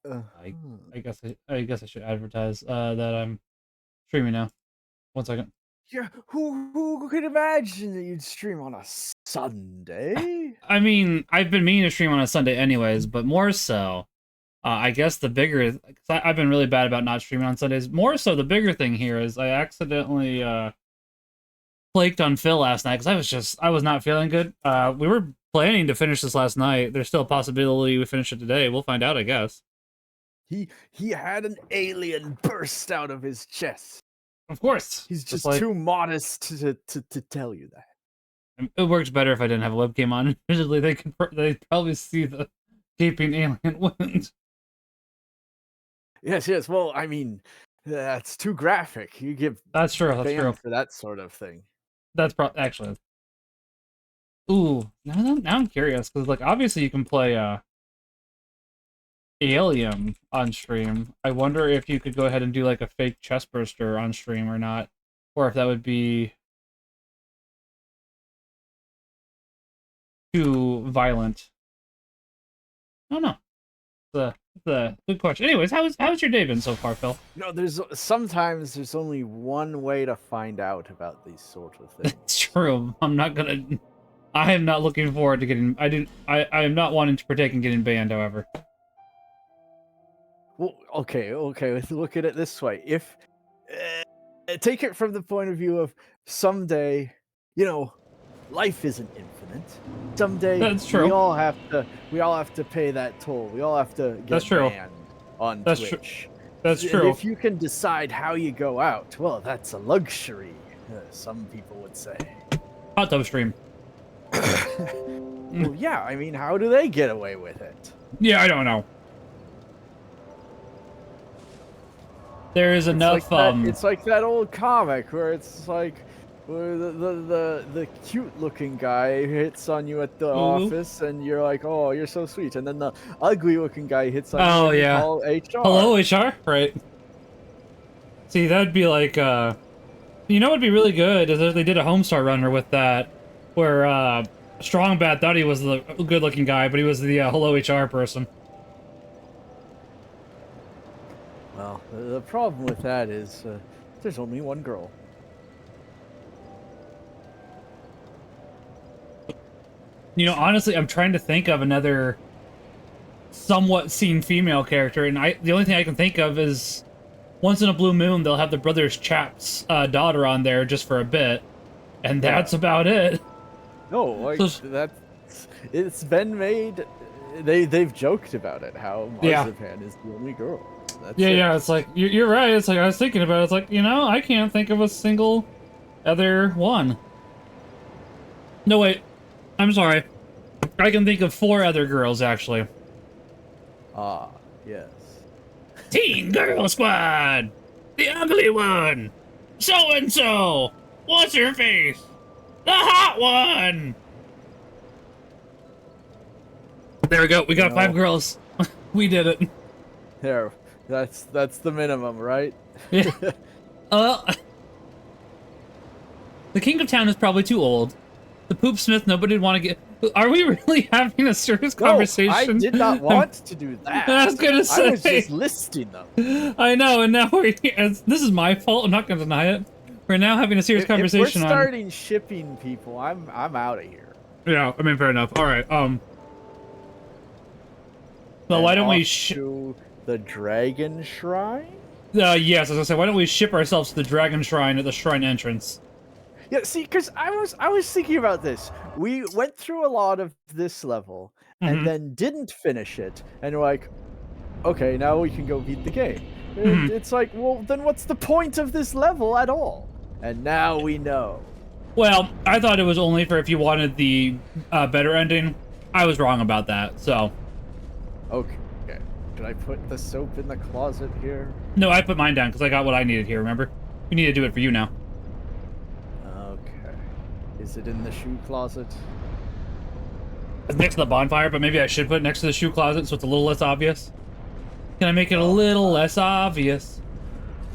I Hmm. I guess I should advertise that I'm streaming now. 1 second. Yeah, who could imagine that you'd stream on a Sunday? I mean, I've been meaning to stream on a Sunday anyways, but more so, I guess the bigger, cause I've been really bad about not streaming on Sundays. More so, the bigger thing here is I accidentally flaked on Phil last night because I was not feeling good. We were planning to finish this last night. There's still a possibility we finish it today. We'll find out, I guess. He had an alien burst out of his chest. Of course, He's just just like too modest to tell you that. it works better if I didn't have a webcam on. Usually they probably see the gaping alien wound. Yes, yes. Well, I mean, that's too graphic. You give That's true. That's true. banned for that sort of thing. That's actually. Ooh, now I'm curious because like obviously you can play Alien on stream. I wonder if you could go ahead and do like a fake chest burster on stream or not, or if that would be too violent. I don't know. The good question. Anyways, how's your day been so far, Phil? There's sometimes there's only one way to find out about these sort of things. It's true. I am not looking forward to getting. I am not wanting to partake in getting banned. However. Well, okay. Let's look at it this way. If take it from the point of view of someday, life isn't infinite. Someday That's true. we all have to pay that toll. We all have to That's get true. banned on That's Twitch. That's And true. if you can decide how you go out, well, that's a luxury. Some people would say. Hot tub stream. Well, yeah. I mean, how do they get away with it? Yeah, I don't know. There is enough. It's like that old comic where it's like where the cute looking guy hits on you at the office and you're like, oh, you're so sweet, and then the ugly looking guy hits on you. Oh yeah. Call HR. Hello HR. Right. See, that'd be like you know what'd be really good is if they did a Homestar Runner with that, where Strong Bad thought he was the good looking guy, but he was the hello HR person. Well, the problem with that is there's only one girl. You know, honestly, I'm trying to think of another somewhat seen female character, and the only thing I can think of is once in a blue moon they'll have the Brothers Chap's daughter on there just for a bit, and that's about it. No, like it's been made. They've joked about it. How Marzipan is the only girl. That's it. Yeah. It's like you're right. It's like I was thinking about it. It's like I can't think of a single other one. No wait, I'm sorry. I can think of 4 other girls actually. Ah, yes. Teen Girl Squad, the ugly one, so and so. What's her face? The hot one. There we go. We got 5 girls. We did it. There. That's the minimum, right? Yeah. The King of Town is probably too old. The Poop Smith, nobody would want to get. Are we really having a serious conversation? I did not want to do that. I was gonna say. I was just listing them. I know, and now this is my fault. I'm not gonna deny it. We're now having a serious conversation. If we're starting shipping people, I'm out of here. Yeah, I mean, fair enough. All right. Well, why don't we to the Dragon Shrine? Yes, as I was gonna say, why don't we ship ourselves to the Dragon Shrine at the shrine entrance? Yeah, see, because I was thinking about this. We went through a lot of this level and then didn't finish it, and we're like, okay, now we can go beat the game. And it's like, well, then what's the point of this level at all? And now we know. Well, I thought it was only for if you wanted the better ending. I was wrong about that, so. Okay. Should I put the soap in the closet here? No, I put mine down because I got what I needed here, remember? We need to do it for you now. Okay. Is it in the shoe closet? It's next to the bonfire, but maybe I should put it next to the shoe closet so it's a little less obvious. Can I make it a little less obvious?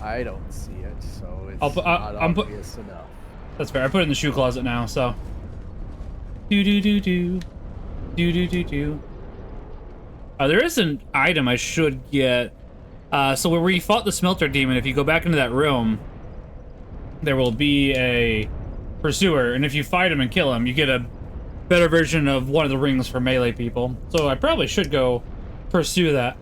I don't see it, so it's not obvious enough. That's fair. I put it in the shoe closet now, so. Do. There is an item I should get. So where we fought the smelter demon, if you go back into that room, there will be a pursuer, and if you fight him and kill him, you get a better version of one of the rings for melee people. So I probably should go pursue that.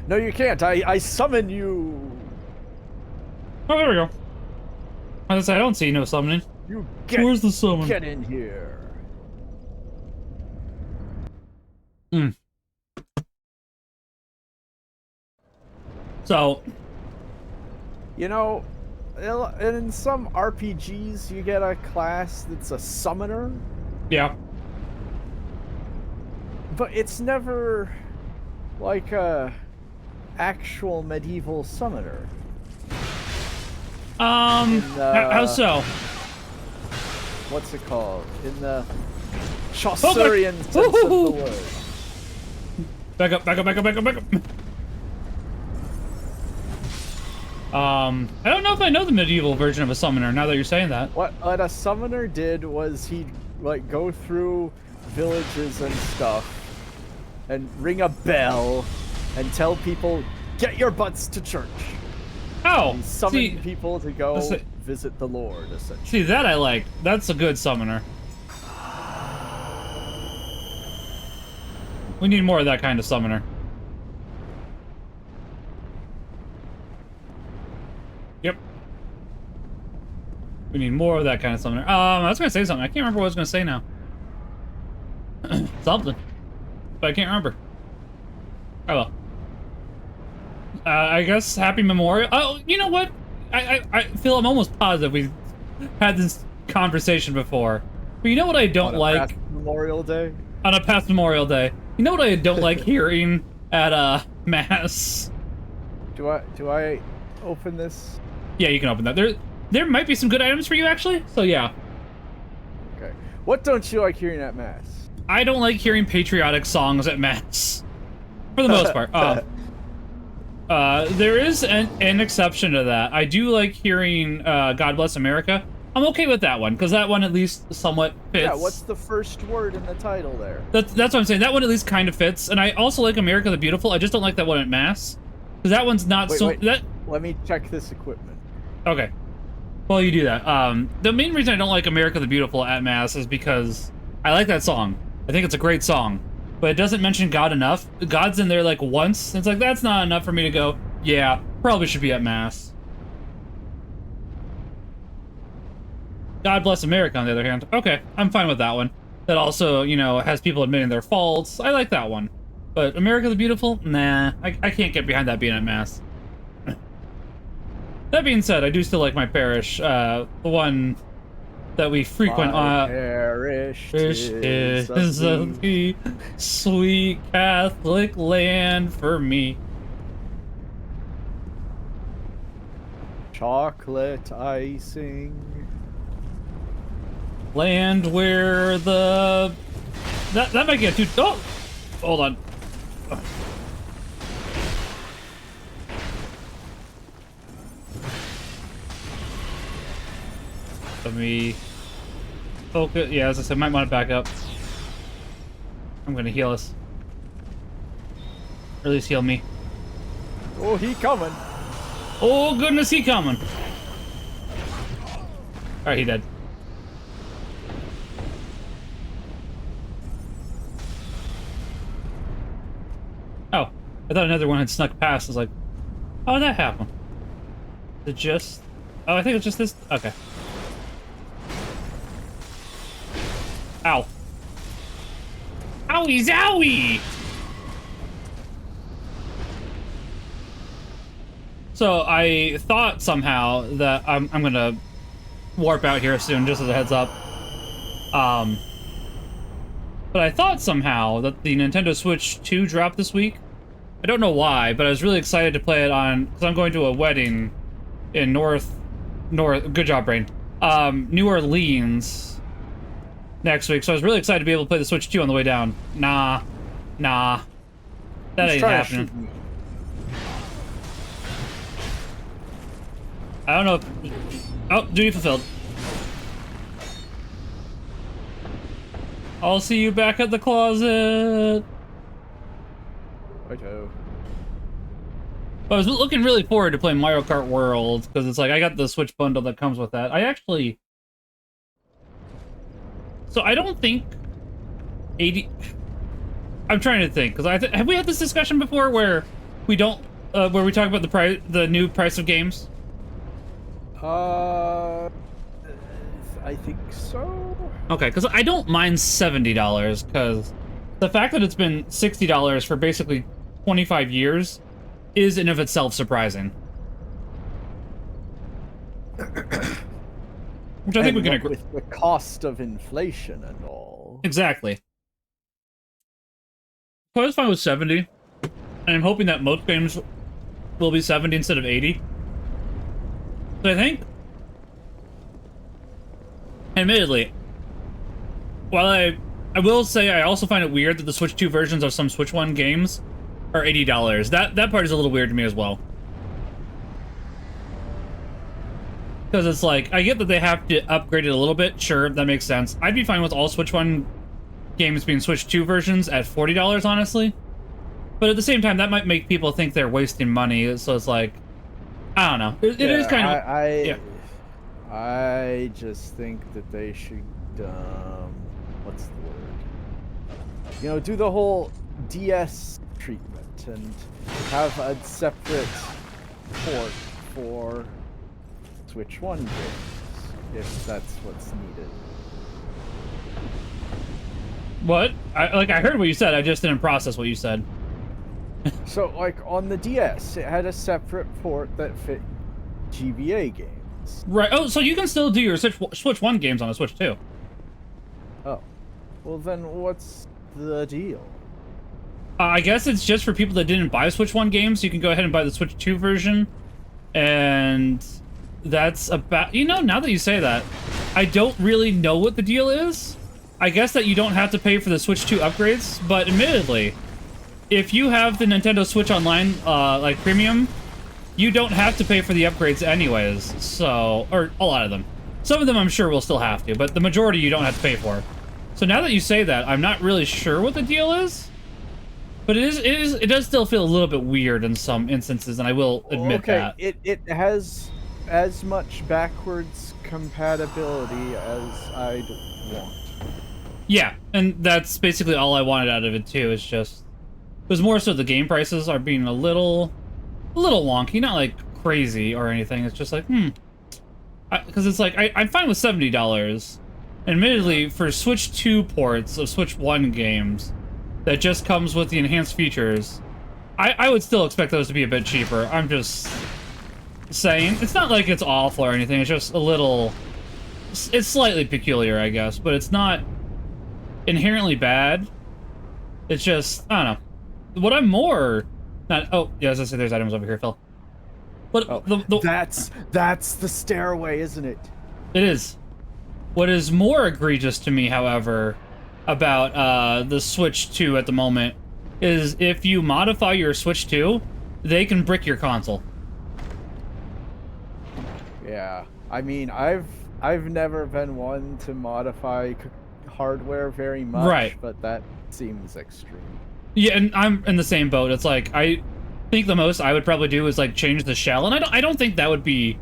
No, you can't. I summon you. Oh, there we go. I don't see no summoning. You get. Where's the summon? Get in here. So, you know, in some RPGs, you get a class that's a summoner. Yeah. But it's never like a actual medieval summoner. How so? What's it called? In the Chaucerian sense of the word. Back up. I don't know if I know the medieval version of a summoner, now that you're saying that. What a summoner did was he'd, like, go through villages and stuff and ring a bell and tell people, get your butts to church. Oh! And summon people to go visit the Lord, essentially. See, that I like. That's a good summoner. We need more of that kind of summoner. Yep. We need more of that kind of summoner. I was gonna say something. I can't remember what I was gonna say now. Something. But I can't remember. Oh well. I guess Happy Memorial. Oh, you know what? I feel I'm almost positive we've had this conversation before. But you know what I don't like? On a past Memorial Day? On a past Memorial Day. You know what I don't like hearing at Mass? Do I open this? Yeah, you can open that. There might be some good items for you, actually. So yeah. Okay. What don't you like hearing at Mass? I don't like hearing patriotic songs at Mass. For the most part. There is an exception to that. I do like hearing God Bless America. I'm okay with that one, because that one at least somewhat fits. Yeah, what's the first word in the title there? That's what I'm saying. That one at least kind of fits. And I also like America the Beautiful. I just don't like that one at Mass. Because that one's not wait. Let me check this equipment. Okay. Well, you do that. The main reason I don't like America the Beautiful at Mass is because I like that song. I think it's a great song. But it doesn't mention God enough. God's in there like once. It's like, that's not enough for me to go, yeah, probably should be at Mass. God Bless America, on the other hand. Okay, I'm fine with that one. That also, you know, has people admitting their faults. I like that one. But America the Beautiful? Nah, I can't get behind that being at Mass. That being said, I do still like my parish. The one that we frequent my parish is the sweet Catholic land for me. Chocolate icing. Land where the... That might get too... Oh! Hold on. Let me... focus. Yeah, as I said, might want to back up. I'm gonna heal us. Or at least heal me. Oh, he coming. Oh, goodness, he coming. Alright, he dead. Oh, I thought another one had snuck past. I was like, how did that happen? Is it just... Oh, I think it's just this... Okay. Ow. Owie zowie! So I thought somehow that I'm gonna warp out here soon, just as a heads up. But I thought somehow that the Nintendo Switch 2 dropped this week. I don't know why, but I was really excited to play it on, because I'm going to a wedding in good job, Brain. New Orleans next week, so I was really excited to be able to play the Switch 2 on the way down. Nah. That ain't happening. I don't know if... Oh, duty fulfilled. I'll see you back at the closet. Righto. I was looking really forward to playing Mario Kart World, because it's like, I got the Switch bundle that comes with that. I actually... So I don't think 80... I'm trying to think, because have we had this discussion before where we don't... where we talk about the new price of games? I think so. Okay, because I don't mind $70, because the fact that it's been $60 for basically 25 years is in of itself surprising. Which I think we can agree with the cost of inflation and all. Exactly. So I was fine with 70, and I'm hoping that most games will be 70 instead of 80. So I think, admittedly, while I will say I also find it weird that the Switch 2 versions of some Switch 1 games are $80. That part is a little weird to me as well. Because it's like, I get that they have to upgrade it a little bit. Sure, that makes sense. I'd be fine with all Switch 1 games being Switch 2 versions at $40, honestly. But at the same time, that might make people think they're wasting money. So it's like, I don't know. It is kind of... I just think that they should, what's the word? You know, do the whole DS treatment and have a separate port for Switch 1 games, if that's what's needed. What? I heard what you said, I just didn't process what you said. So, like, on the DS, it had a separate port that fit GBA games. Right, oh, so you can still do your Switch 1 games on a Switch 2. Oh. Well, then what's the deal? I guess it's just for people that didn't buy Switch 1 games. You can go ahead and buy the Switch 2 version. And that's about... You know, now that you say that, I don't really know what the deal is. I guess that you don't have to pay for the Switch 2 upgrades, but admittedly, if you have the Nintendo Switch Online, like, premium, you don't have to pay for the upgrades anyways, so... Or, a lot of them. Some of them I'm sure will still have to, but the majority you don't have to pay for. So now that you say that, I'm not really sure what the deal is. But it does still feel a little bit weird in some instances, and I will admit that. It has as much backwards compatibility as I'd want. Yeah, and that's basically all I wanted out of it too. It's just, it was more so the game prices are being a little wonky, not like crazy or anything. It's just like, because it's like I'm fine with $70. Admittedly, for Switch 2 ports of Switch 1 games that just comes with the enhanced features, I would still expect those to be a bit cheaper. I'm just saying, it's not like it's awful or anything. It's just a little, it's slightly peculiar, I guess, but it's not inherently bad. It's just, I don't know. What I'm more not... Oh, yeah, as I said, there's items over here, Phil. But that's the stairway, isn't it? It is. What is more egregious to me, however, about the Switch 2 at the moment is if you modify your Switch 2, they can brick your console. Yeah, I mean, I've never been one to modify hardware very much, right? But that seems extreme. Yeah, and I'm in the same boat. It's like, I think the most I would probably do is like change the shell, and I don't think that would be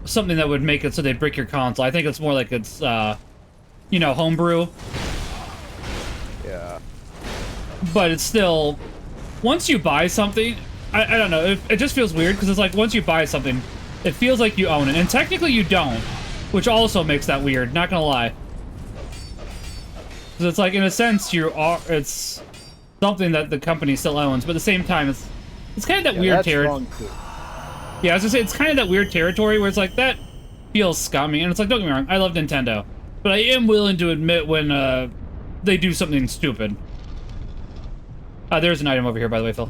something that would make it so they brick your console. I think it's more like it's you know, homebrew. Yeah. But it's still, once you buy something, I don't know, it just feels weird, because it's like, once you buy something, it feels like you own it, and technically you don't, which also makes that weird, not gonna lie. Because it's like, in a sense, it's something that the company still owns, but at the same time, it's kind of that weird territory. Yeah, I was gonna say, it's kind of that weird territory where it's like, that feels scummy, and it's like, don't get me wrong, I love Nintendo, but I am willing to admit when they do something stupid. There's an item over here, by the way, Phil.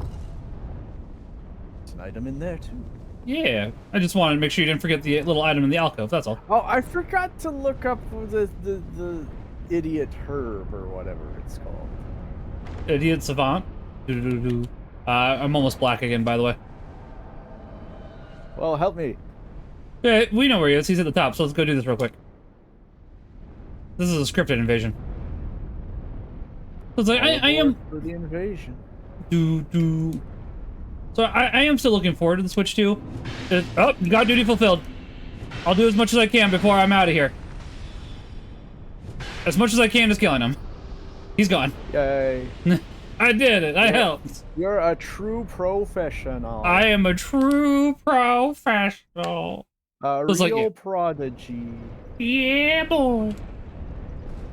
There's an item in there, too. Yeah, I just wanted to make sure you didn't forget the little item in the alcove, that's all. Oh, I forgot to look up the idiot herb, or whatever it's called. Idiot savant? I'm almost black again, by the way. Well, help me. Yeah, we know where he is. He's at the top, so let's go do this real quick. This is a scripted invasion. It's like I am for the invasion. So I am still looking forward to the Switch 2. Oh, got duty fulfilled. I'll do as much as I can before I'm out of here. As much as I can, just killing him. He's gone. Yay. I did it. I helped. You're a true professional. I am a true professional. A real prodigy. Yeah, boy.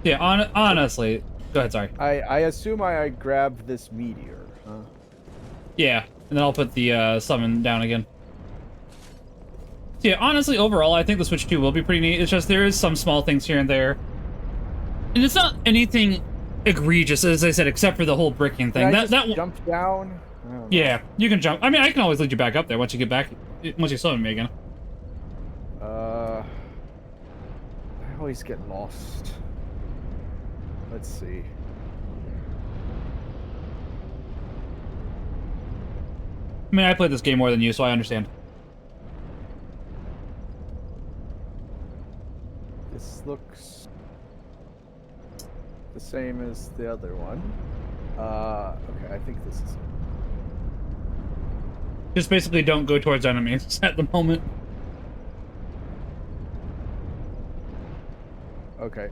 Yeah, honestly. Go ahead, sorry. I assume I grabbed this meteor, huh? Yeah, and then I'll put the summon down again. So yeah, honestly, overall, I think the Switch 2 will be pretty neat. It's just there is some small things here and there. And it's not anything egregious, as I said, except for the whole bricking thing. Can I just jump down? Yeah, you can jump. I mean, I can always lead you back up there once you get back, once you summon me again. I always get lost. Let's see. I mean, I played this game more than you, so I understand. This looks the same as the other one. Okay, I think this is it. Just basically don't go towards enemies at the moment. Okay,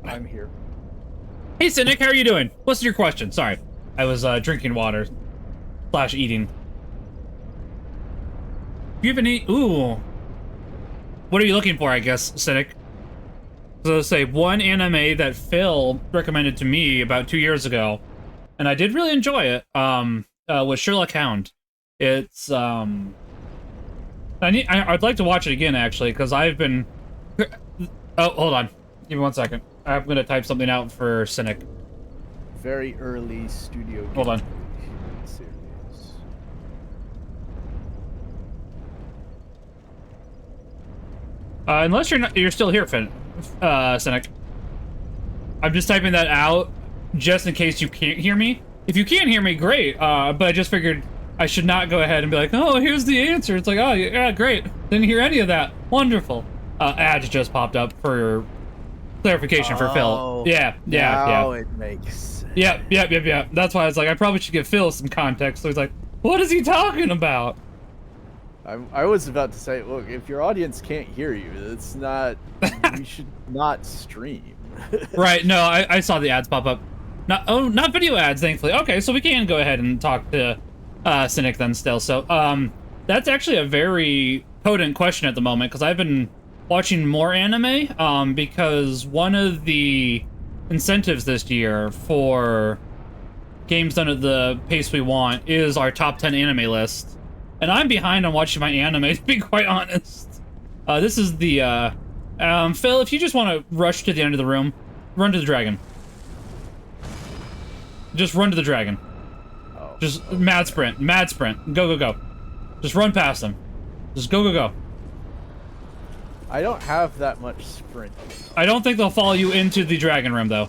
I'm here. Hey, Cynic, how are you doing? What's your question? Sorry, I was drinking water / eating. Do you have any? Ooh, what are you looking for? I guess, Cynic. So say one anime that Phil recommended to me about 2 years ago, and I did really enjoy it. Was Sherlock Hound. It's I'd like to watch it again actually because I've been. Oh, hold on. Give me 1 second. I'm gonna type something out for Cynic. Very early studio. Hold on. Series. Unless you're still here, Finn. Cynic. I'm just typing that out just in case you can't hear me. If you can't hear me, great. But I just figured I should not go ahead and be like, oh, here's the answer. It's like, oh, yeah, great. Didn't hear any of that. Wonderful. Ads just popped up for clarification for Phil. Yeah. Now it makes sense. Yep. That's why I was like, I probably should give Phil some context. So he's like, what is he talking about? I was about to say, look, if your audience can't hear you, it's not. We should not stream. Right? No, I saw the ads pop up. Not video ads, thankfully. Okay, so we can go ahead and talk to Cynic then still. So that's actually a very potent question at the moment because I've been watching more anime because one of the incentives this year for games done at the pace we want is our top 10 anime list. And I'm behind on watching my anime, to be quite honest. This is the, Phil, if you just want to rush to the end of the room, run to the dragon. Just run to the dragon. Oh, just okay. Mad sprint. Go. Just run past them. Just go. I don't have that much sprint. I don't think they'll follow you into the dragon room, though.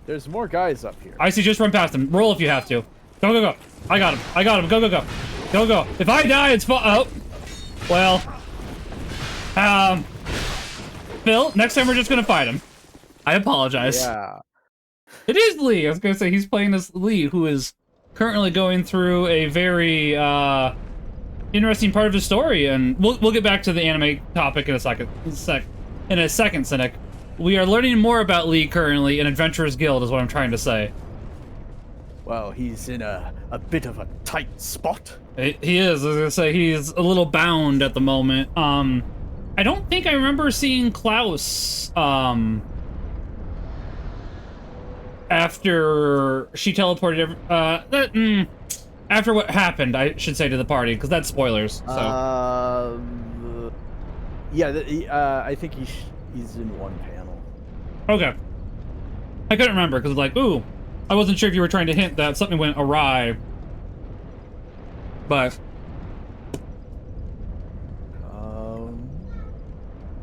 There's more guys up here. I see, just run past them. Roll if you have to. Go. I got him. Go. If I die, it's oh. Well. Phil, next time we're just gonna fight him. I apologize. Yeah. It is Lee. I was gonna say he's playing as Lee, who is currently going through a very interesting part of his story, and we'll get back to the anime topic in a second. Cynic. We are learning more about Lee currently in Adventurers Guild, is what I'm trying to say. Well, he's in a bit of a tight spot. He is. I was gonna say he's a little bound at the moment. I don't think I remember seeing Klaus after she teleported. After what happened, I should say, to the party, because that's spoilers. So. Yeah. I think he's in one panel. Okay. I couldn't remember because like, ooh. I wasn't sure if you were trying to hint that something went awry, but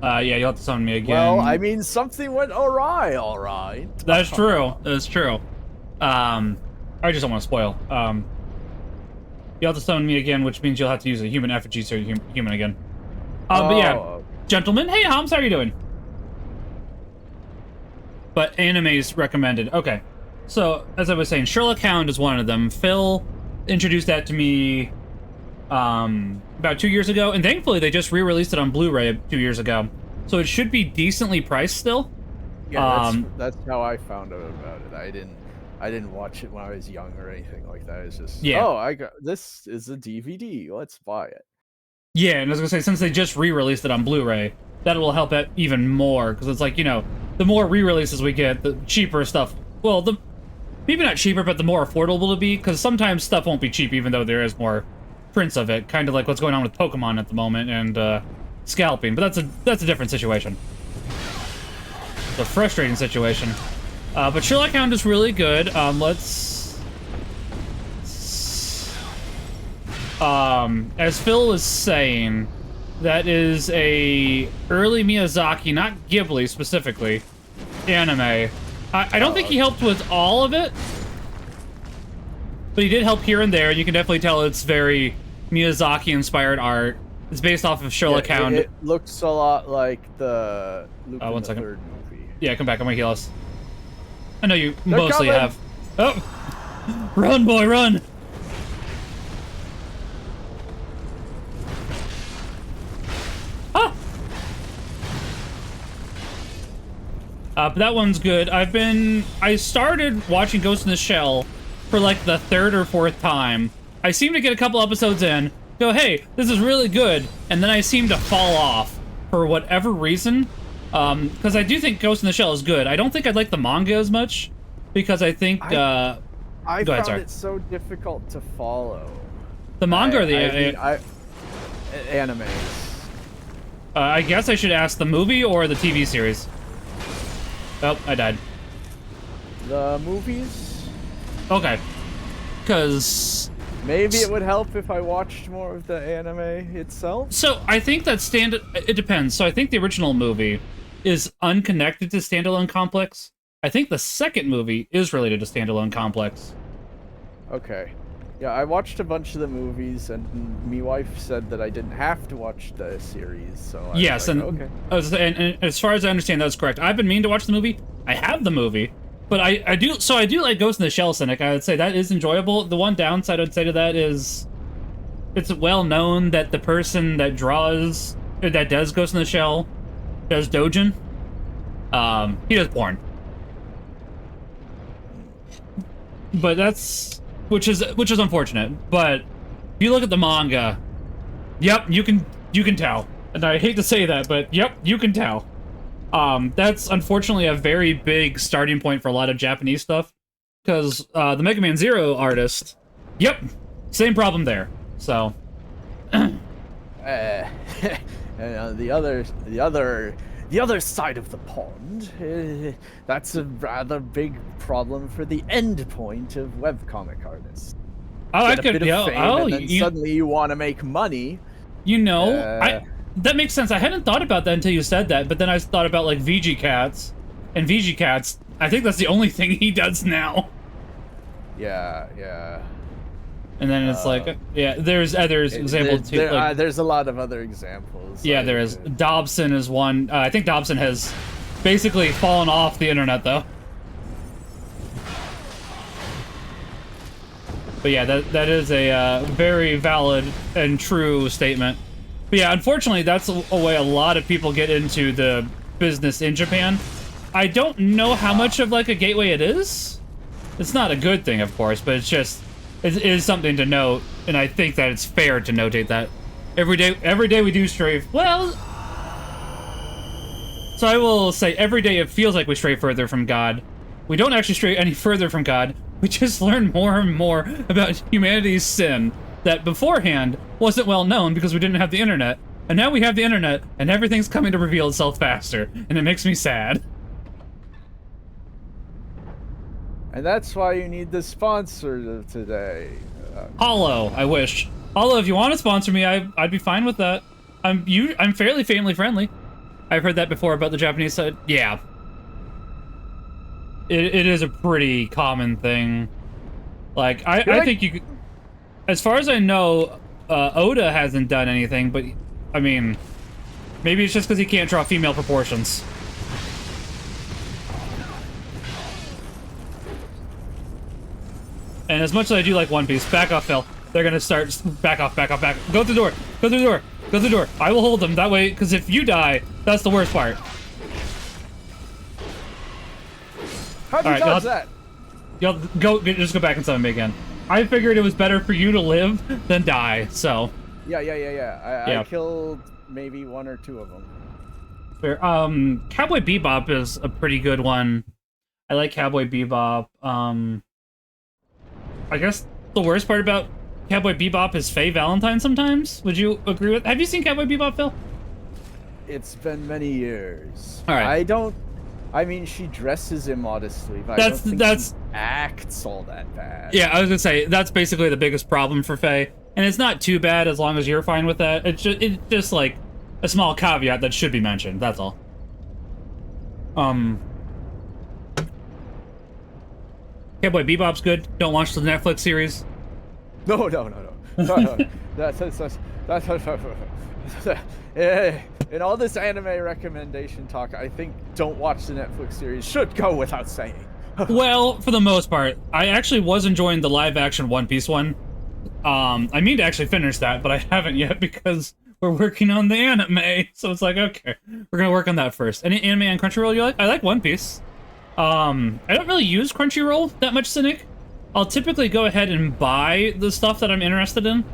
yeah, you'll have to summon me again. Well, I mean, something went awry, all right. That's true. That's true. I just don't want to spoil. You'll have to summon me again, which means you'll have to use a human effigy so you're human again. But yeah, gentlemen. Hey, Hams, how are you doing? but animes recommended. Okay, so as I was saying, Sherlock Hound is one of them. Phil introduced that to me about 2 years ago, and thankfully they just re-released it on Blu-ray 2 years ago, so it should be decently priced still. Yeah, that's how I found out about it. I didn't watch it when I was young or anything like that. It's just, oh, I got this is a DVD. Let's buy it. Yeah, and I was gonna say, since they just re-released it on Blu-ray, that will help it even more, because it's like, you know, the more re-releases we get, the cheaper stuff. Well, maybe not cheaper, but the more affordable it'll be, because sometimes stuff won't be cheap, even though there is more prints of it. Kind of like what's going on with Pokemon at the moment and scalping, but that's a different situation. It's a frustrating situation. But Sherlock Hound is really good. As Phil was saying, that is a early Miyazaki, not Ghibli specifically, anime. I don't think he helped with all of it, but he did help here and there. You can definitely tell it's very Miyazaki-inspired art. It's based off of Sherlock Hound. It looks a lot like the Luke in the third movie. Yeah, come back. I'm gonna heal us. I know you mostly have. Oh! Run, boy, run! Ah! But that one's good. I started watching Ghost in the Shell for like the 3rd or 4th time. I seem to get a couple episodes in, go, hey, this is really good, and then I seem to fall off for whatever reason. Because I do think Ghost in the Shell is good. I don't think I'd like the manga as much, because I think, I found it so difficult to follow. The manga or the anime? I guess I should ask the movie or the TV series. Oh, I died. The movies? Okay. Because... maybe it would help if I watched more of the anime itself? So, I think that it depends. So, I think the original movie is unconnected to Standalone Complex. I think the second movie is related to Standalone Complex. Okay. Yeah, I watched a bunch of the movies, and my wife said that I didn't have to watch the series, so I yes, was like, okay. And as far as I understand, that's correct. I've been meaning to watch the movie. I have the movie, but I do like Ghost in the Shell, Cynic. I would say that is enjoyable. The one downside I'd say to that is it's well known that the person that does Ghost in the Shell does Dojin. He does porn. But that's which is unfortunate. But if you look at the manga, yep, you can tell. And I hate to say that, but yep, you can tell. That's unfortunately a very big starting point for a lot of Japanese stuff, because the Mega Man Zero artist, yep, same problem there. So, and the other side of the pond, that's a rather big problem for the end point of webcomic artists. Oh, I could, yeah. Oh, and then suddenly you want to make money. You know, that makes sense. I hadn't thought about that until you said that, but then I thought about like VG Cats, and VG Cats, I think that's the only thing he does now. Yeah, yeah. And then it's like, yeah, there's other examples too. There's a lot of other examples. Yeah, there is. Dobson is one. I think Dobson has basically fallen off the internet, though. But yeah, that is a very valid and true statement. But yeah, unfortunately, that's a way a lot of people get into the business in Japan. I don't know how much of like a gateway it is. It's not a good thing, of course, but it is something to note, and I think that it's fair to notate that every day we do stray. Well, so I will say every day it feels like we stray further from God. We don't actually stray any further from God. We just learn more and more about humanity's sin that beforehand wasn't well known because we didn't have the internet. And now we have the internet, and everything's coming to reveal itself faster, and it makes me sad. And that's why you need the sponsor today. Hollow, I wish. Hollow, if you want to sponsor me, I'd be fine with that. I'm fairly family friendly. I've heard that before about the Japanese side. Yeah. It is a pretty common thing. Like, I think you could... As far as I know, Oda hasn't done anything, but, I mean, maybe it's just because he can't draw female proportions. And as much as I do like One Piece, back off, Phil. They're gonna start, back off, back off, back. Go through the door, go through the door, go through the door. I will hold them, that way, because if you die, that's the worst part. How'd you dodge that? Y'all just go back and summon me again. I figured it was better for you to live than die, so. Yeah. I killed maybe 1 or 2 of them. Fair. Cowboy Bebop is a pretty good one. I like Cowboy Bebop. I guess the worst part about Cowboy Bebop is Faye Valentine sometimes. Would you agree with? Have you seen Cowboy Bebop, Phil? It's been many years. All right. I mean, she dresses immodestly, but I don't think she acts all that bad. Yeah, I was gonna say that's basically the biggest problem for Faye, and it's not too bad as long as you're fine with that. It's just like a small caveat that should be mentioned. That's all. Cowboy Bebop's good. Don't watch the Netflix series. No. In all this anime recommendation talk, I think don't watch the Netflix series should go without saying. Well, for the most part, I actually was enjoying the live-action One Piece one. I mean to actually finish that, but I haven't yet because we're working on the anime. So it's like, okay, we're gonna work on that first. Any anime on Crunchyroll you like? I like One Piece. I don't really use Crunchyroll that much, Cynic. I'll typically go ahead and buy the stuff that I'm interested in.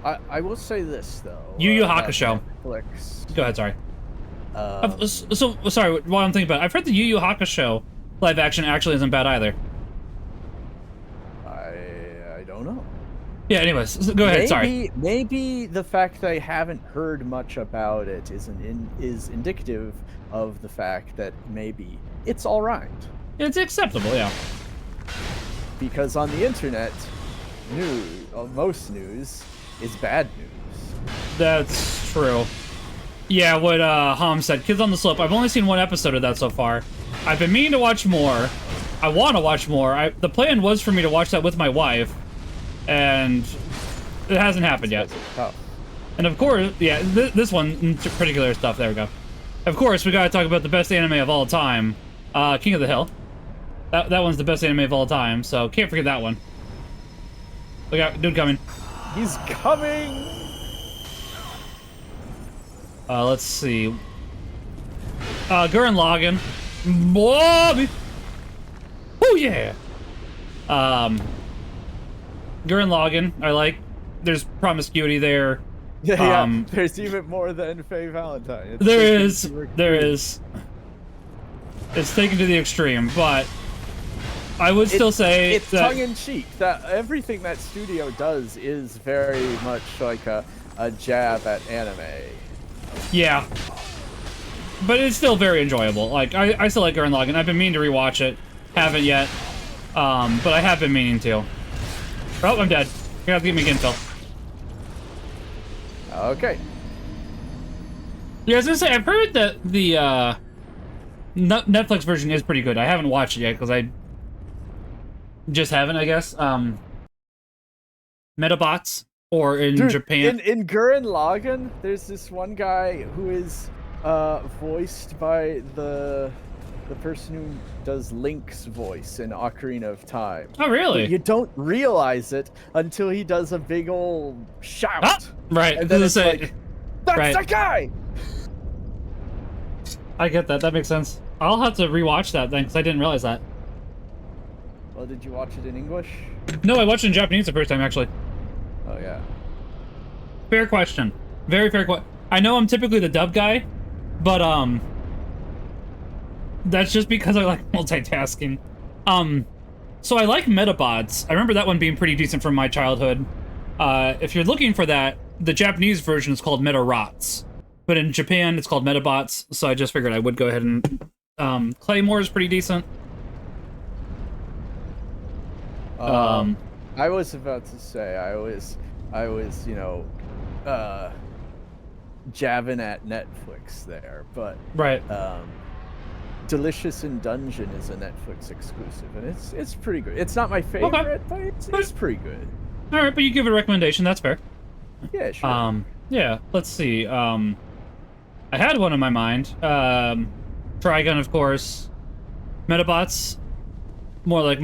I will say this though. Yu Yu Hakusho. Netflix. Go ahead, sorry. So sorry. While I'm thinking about it, I've heard the Yu Yu Hakusho live action actually isn't bad either. I don't know. Yeah. Anyways, go ahead. Sorry. Maybe the fact that I haven't heard much about it is indicative of the fact that maybe it's all right. It's acceptable, yeah. Because on the internet, most news is bad news. That's true. Yeah, what Ham said, Kids on the Slope. I've only seen 1 episode of that so far. I've been meaning to watch more. I want to watch more. The plan was for me to watch that with my wife, and it hasn't happened yet. And of course, yeah, this one in particular stuff. There we go. Of course, we gotta talk about the best anime of all time, King of the Hill. That one's the best anime of all time, so can't forget that one. Look out, dude coming. He's coming! Let's see. Gurren Lagann. Bobby! Oh yeah! Gurren Lagann, I like. There's promiscuity there. Yeah, there's even more than Faye Valentine. There is. It's taken to the extreme, but I would still say it's tongue-in-cheek. That everything that studio does is very much like a jab at anime. Yeah, but it's still very enjoyable. Like I still like Gurren Lagann. I've been meaning to rewatch it, haven't yet, but I have been meaning to. Oh, I'm dead. You have to get me again, Phil. Okay. Yeah, I was gonna say I've heard that the Netflix version is pretty good. I haven't watched it yet because I just haven't, I guess. Metabots, or in Japan. In Gurren Lagann, there's this one guy who is voiced by the person who does Link's voice in Ocarina of Time. Oh, really? But you don't realize it until he does a big old shout. Ah, right. And then it's like, that's that guy! I get that. That makes sense. I'll have to rewatch that then, because I didn't realize that. Well, did you watch it in English? No, I watched it in Japanese the first time, actually. Oh, yeah. Fair question. Very fair question. I know I'm typically the dub guy, but, that's just because I like multitasking. So I like Metabots. I remember that one being pretty decent from my childhood. If you're looking for that, the Japanese version is called Metarots. But in Japan, it's called Metabots, so I just figured I would go ahead and... Claymore is pretty decent. I was about to say, I was, you know, jabbing at Netflix there, but... Right. Delicious in Dungeon is a Netflix exclusive, and it's pretty good. It's not my favorite, but it's pretty good. All right, but you give it a recommendation. That's fair. Yeah, sure. Yeah. Let's see. I had one in my mind. Trigun, of course. Metabots, more like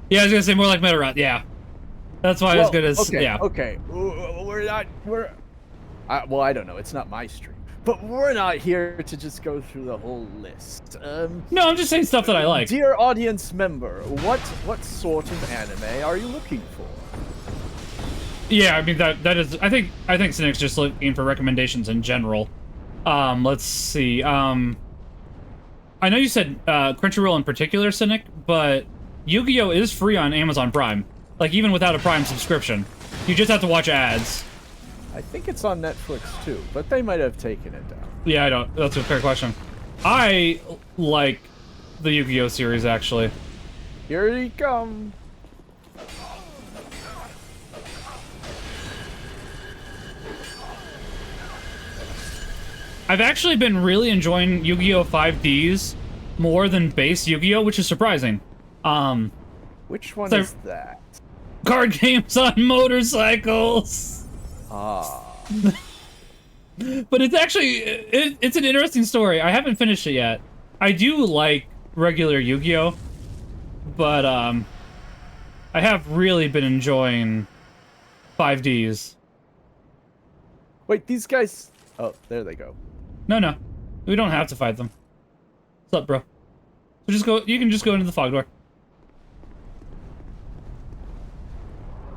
Yeah, I was gonna say more like Meteorot. Yeah, that's why I was Well, good as okay, yeah. okay. Well, I don't know. It's not my stream, but we're not here to just go through the whole list. No, I'm just saying stuff that I like. Dear audience member, what sort of anime are you looking for? Yeah, I mean that is. I think Cynic's just looking for recommendations in general. Let's see. I know you said Crunchyroll in particular, Cynic, but Yu-Gi-Oh is free on Amazon Prime. Like even without a Prime subscription, you just have to watch ads. I think it's on Netflix too, but they might have taken it down. Yeah, I don't. That's a fair question. I like the Yu-Gi-Oh series actually. Here he come. I've actually been really enjoying Yu-Gi-Oh 5Ds more than base Yu-Gi-Oh, which is surprising. Which one is that? Card games on motorcycles. Ah. But it's actually it's an interesting story. I haven't finished it yet. I do like regular Yu-Gi-Oh, but I have really been enjoying 5Ds. Wait, these guys. Oh, there they go. No, we don't have to fight them. What's up, bro? So just go. You can just go into the fog door.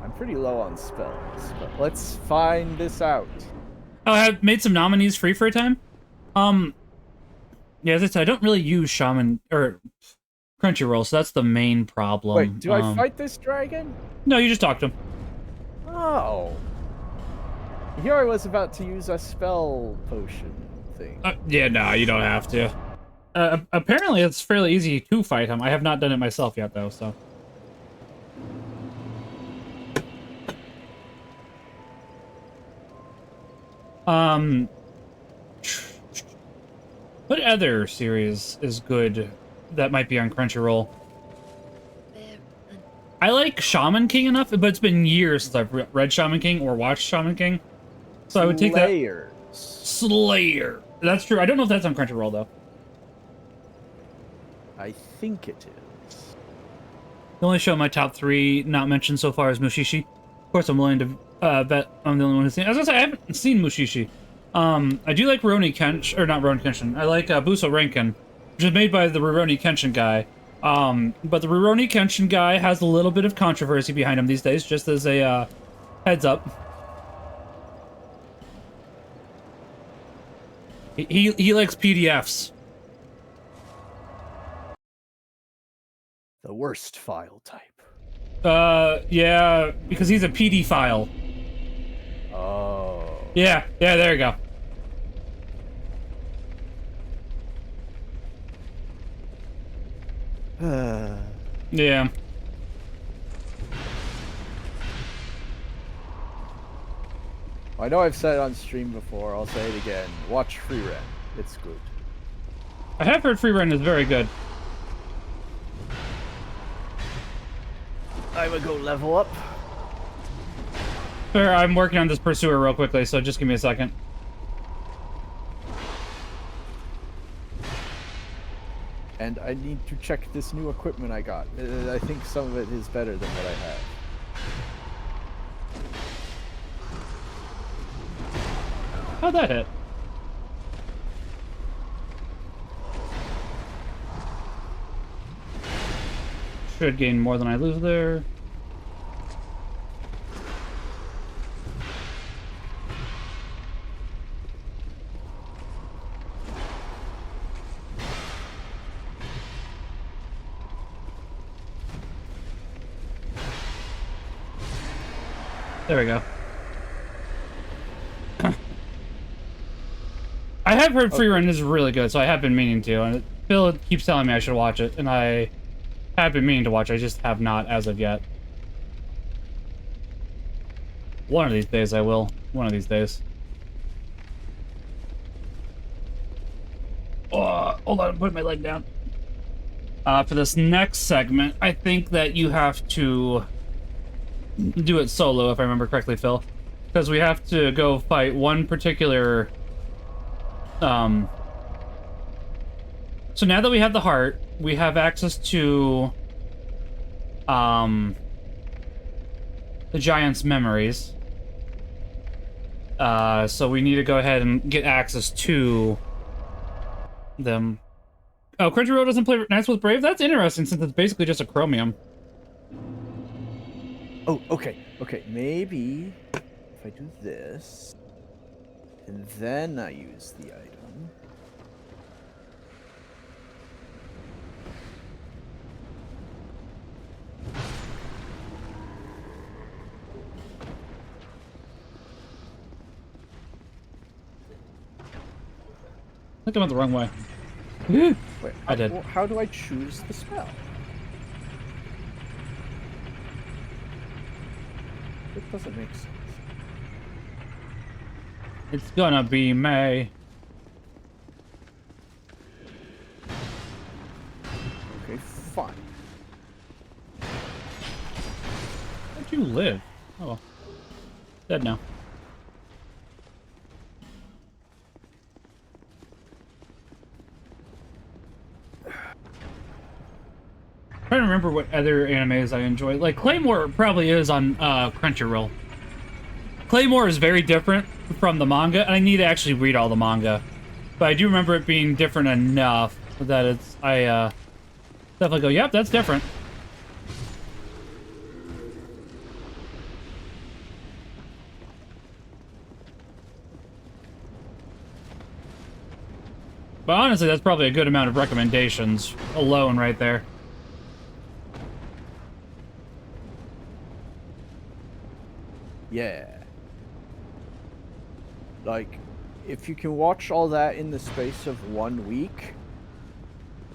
I'm pretty low on spells, but let's find this out. Oh, I have made some nominees free for a time. Yeah, as I said, I don't really use Shaman or Crunchyroll, so that's the main problem. Wait, do I fight this dragon? No, you just talk to him. Oh. Here I was about to use a spell potion thing. Yeah, no, you don't have to. Apparently, it's fairly easy to fight him. I have not done it myself yet, though, so. What other series is good that might be on Crunchyroll? I like Shaman King enough, but it's been years since I've read Shaman King or watched Shaman King. So I would take that. Slayer. That's true. I don't know if that's on Crunchyroll, though. I think it is. The only show in my top 3 not mentioned so far is Mushishi. Of course, I'm willing to bet I'm the only one who's seen it. I was gonna say, I haven't seen Mushishi. I do like Rurouni Kenshin, or not Rurouni Kenshin. I like Buso Renkin, which is made by the Rurouni Kenshin guy. But the Rurouni Kenshin guy has a little bit of controversy behind him these days, just as a heads up. He likes PDFs. The worst file type. Yeah, because he's a PD file. Oh. Yeah, there you go. Yeah. I know I've said it on stream before, I'll say it again. Watch Free Ren. It's good. I have heard Free Ren is very good. I would go level up. Fair, I'm working on this Pursuer real quickly, so just give me a second. And I need to check this new equipment I got. I think some of it is better than what I have. How'd that hit? Should gain more than I lose there. There we go. I have heard Free Run is really good, so I have been meaning to. And Phil keeps telling me I should watch it, and I have been meaning to watch it. I just have not as of yet. One of these days I will. One of these days. Oh, hold on, I'm putting my leg down. For this next segment, I think that you have to do it solo, if I remember correctly, Phil. Because we have to go fight one particular... So now that we have the heart, we have access to the Giants' memories. So we need to go ahead and get access to them. Oh, Crunchyroll doesn't play Nights with Brave? That's interesting, since it's basically just a Chromium. Oh, okay. Okay, maybe if I do this, and then I use the item. I think I went the wrong way. Wait, I did. How do I choose the spell? It doesn't make sense. It's gonna be May. Okay, fine. How'd you live? Oh well. Dead now. Trying to remember what other animes I enjoy. Like, Claymore probably is on Crunchyroll. Claymore is very different from the manga, and I need to actually read all the manga. But I do remember it being different enough that it's... I definitely go, yep, that's different. But honestly, that's probably a good amount of recommendations alone right there. Yeah. Like, if you can watch all that in the space of 1 week,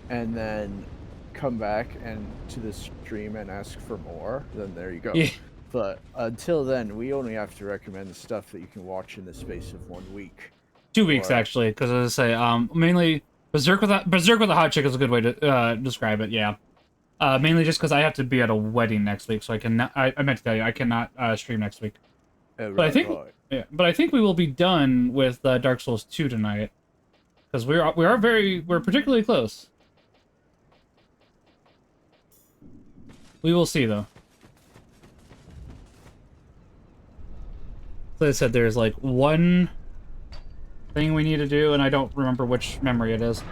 and then come back and to the stream and ask for more, then there you go. Yeah. But until then, we only have to recommend stuff that you can watch in the space of 1 week. 2 weeks, actually, because as I say, mainly Berserk with a hot chick is a good way to describe it. Yeah, mainly just because I have to be at a wedding next week, so I cannot. I meant to tell you, I cannot stream next week. Right, But I think, right. yeah, but I think we will be done with Dark Souls 2 tonight, because we're particularly close. We will see though. So I said there's like one thing we need to do, and I don't remember which memory it is.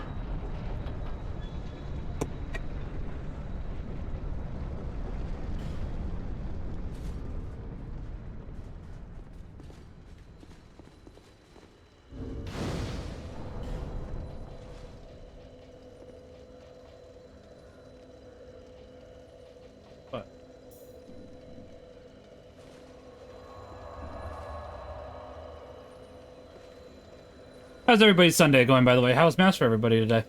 But how's everybody's Sunday going, by the way? How's Mass for everybody today?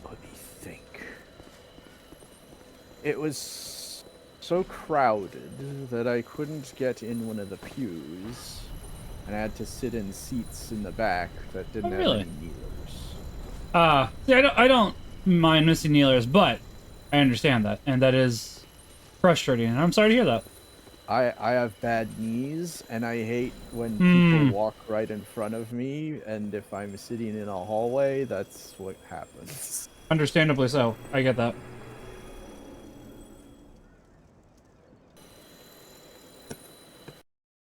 Let me think. It was so crowded that I couldn't get in one of the pews, and I had to sit in seats in the back that didn't have any kneelers. See, I don't mind missing kneelers, but I understand that, and that is frustrating, and I'm sorry to hear that. I have bad knees, and I hate when people walk right in front of me, and if I'm sitting in a hallway, that's what happens. Understandably so. I get that.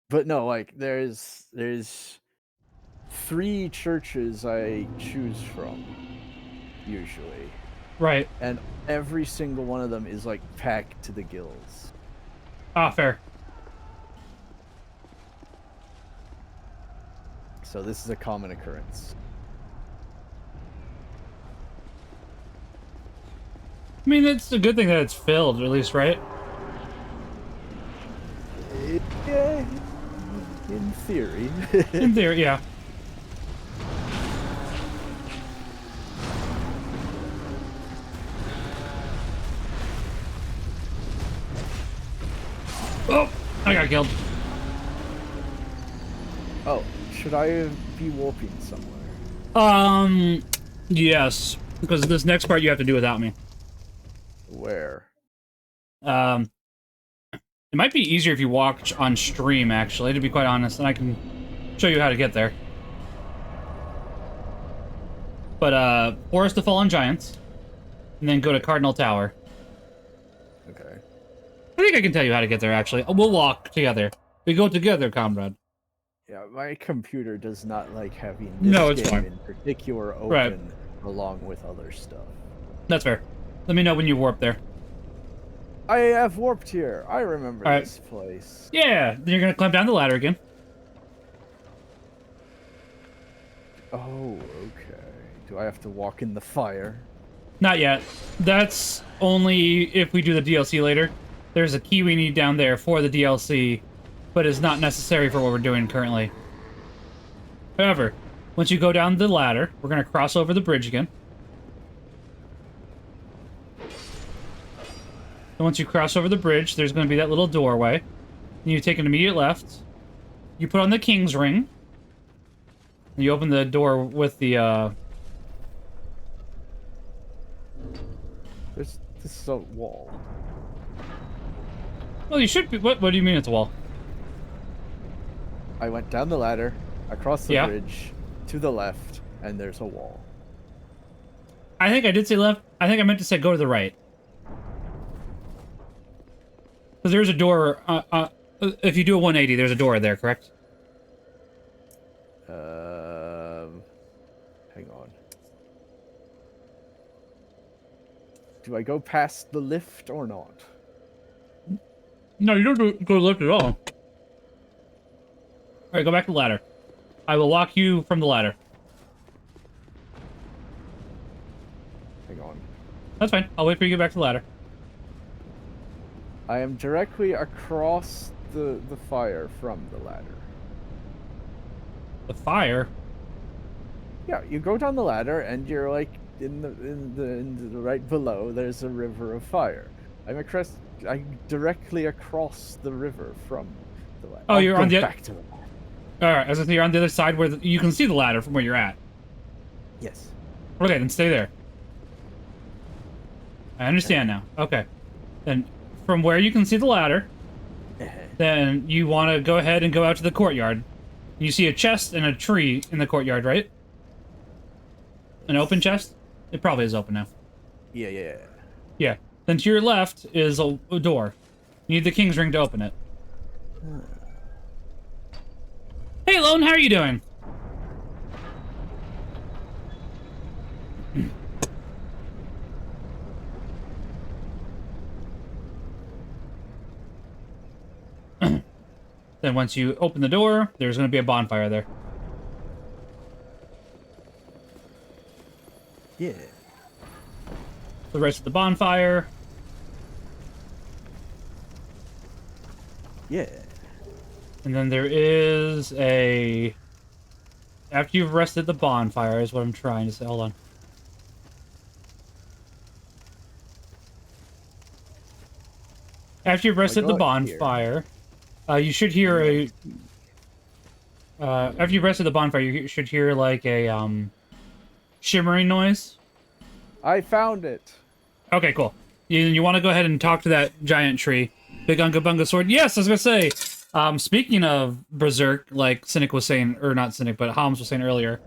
But no, like, there's 3 churches I choose from, usually. Right. And every single one of them is, like, packed to the gills. Ah, fair. So this is a common occurrence. I mean, it's a good thing that it's filled, at least, right? Yeah, in theory. In theory, yeah. Oh, I got killed. Oh, should I be warping somewhere? Yes, because this next part you have to do without me. Where? It might be easier if you walk on stream, actually, to be quite honest, and I can show you how to get there. But Forest of Fallen Giants, and then go to Cardinal Tower. Okay. I think I can tell you how to get there, actually. We'll walk together. We go together, comrade. Yeah, my computer does not like having No, this it's game fine. in particular open Right. along with other stuff. That's fair. Let me know when you warp there. I have warped here. I remember All right. this place. Yeah, then you're gonna climb down the ladder again. Oh, okay. Do I have to walk in the fire? Not yet. That's only if we do the DLC later. There's a key we need down there for the DLC, but it's not necessary for what we're doing currently. However, once you go down the ladder, we're gonna cross over the bridge again. And once you cross over the bridge, there's going to be that little doorway. And you take an immediate left. You put on the king's ring. And you open the door with the, This is a wall. Well, you should be... What do you mean it's a wall? I went down the ladder, across the Yeah. bridge, to the left, and there's a wall. I think I did say left. I think I meant to say go to the right. Because there's a door... if you do a 180, there's a door there, correct? Hang on. Do I go past the lift or not? No, you don't go left at all. Alright, go back to the ladder. I will walk you from the ladder. Hang on. That's fine. I'll wait for you to get back to the ladder. I am directly across the fire from the ladder. The fire? Yeah, you go down the ladder and you're like in the right below. There's a river of fire. I'm directly across the river from the ladder. Oh, you're on the back to the ladder. Alright, as if you're on the other side where you can see the ladder from where you're at. Yes. Okay, then stay there. I understand now. Okay. Then, from where you can see the ladder, then you want to go ahead and go out to the courtyard. You see a chest and a tree in the courtyard, right? An open chest? It probably is open now. Yeah. Yeah. Then to your left is a door. You need the king's ring to open it. Hey, Lone, how are you doing? Then once you open the door, there's going to be a bonfire there. Yeah. The rest of the bonfire. Yeah. And then there is a... After you've rested the bonfire is what I'm trying to say. Hold on. After you've rested the bonfire, you should hear a... after you've rested the bonfire, you should hear like a shimmering noise. I found it. Okay, cool. You want to go ahead and talk to that giant tree. Big Unga Bunga sword. Yes, I was going to say, speaking of Berserk, like Cynic was saying, or not Cynic, but Holmes was saying earlier,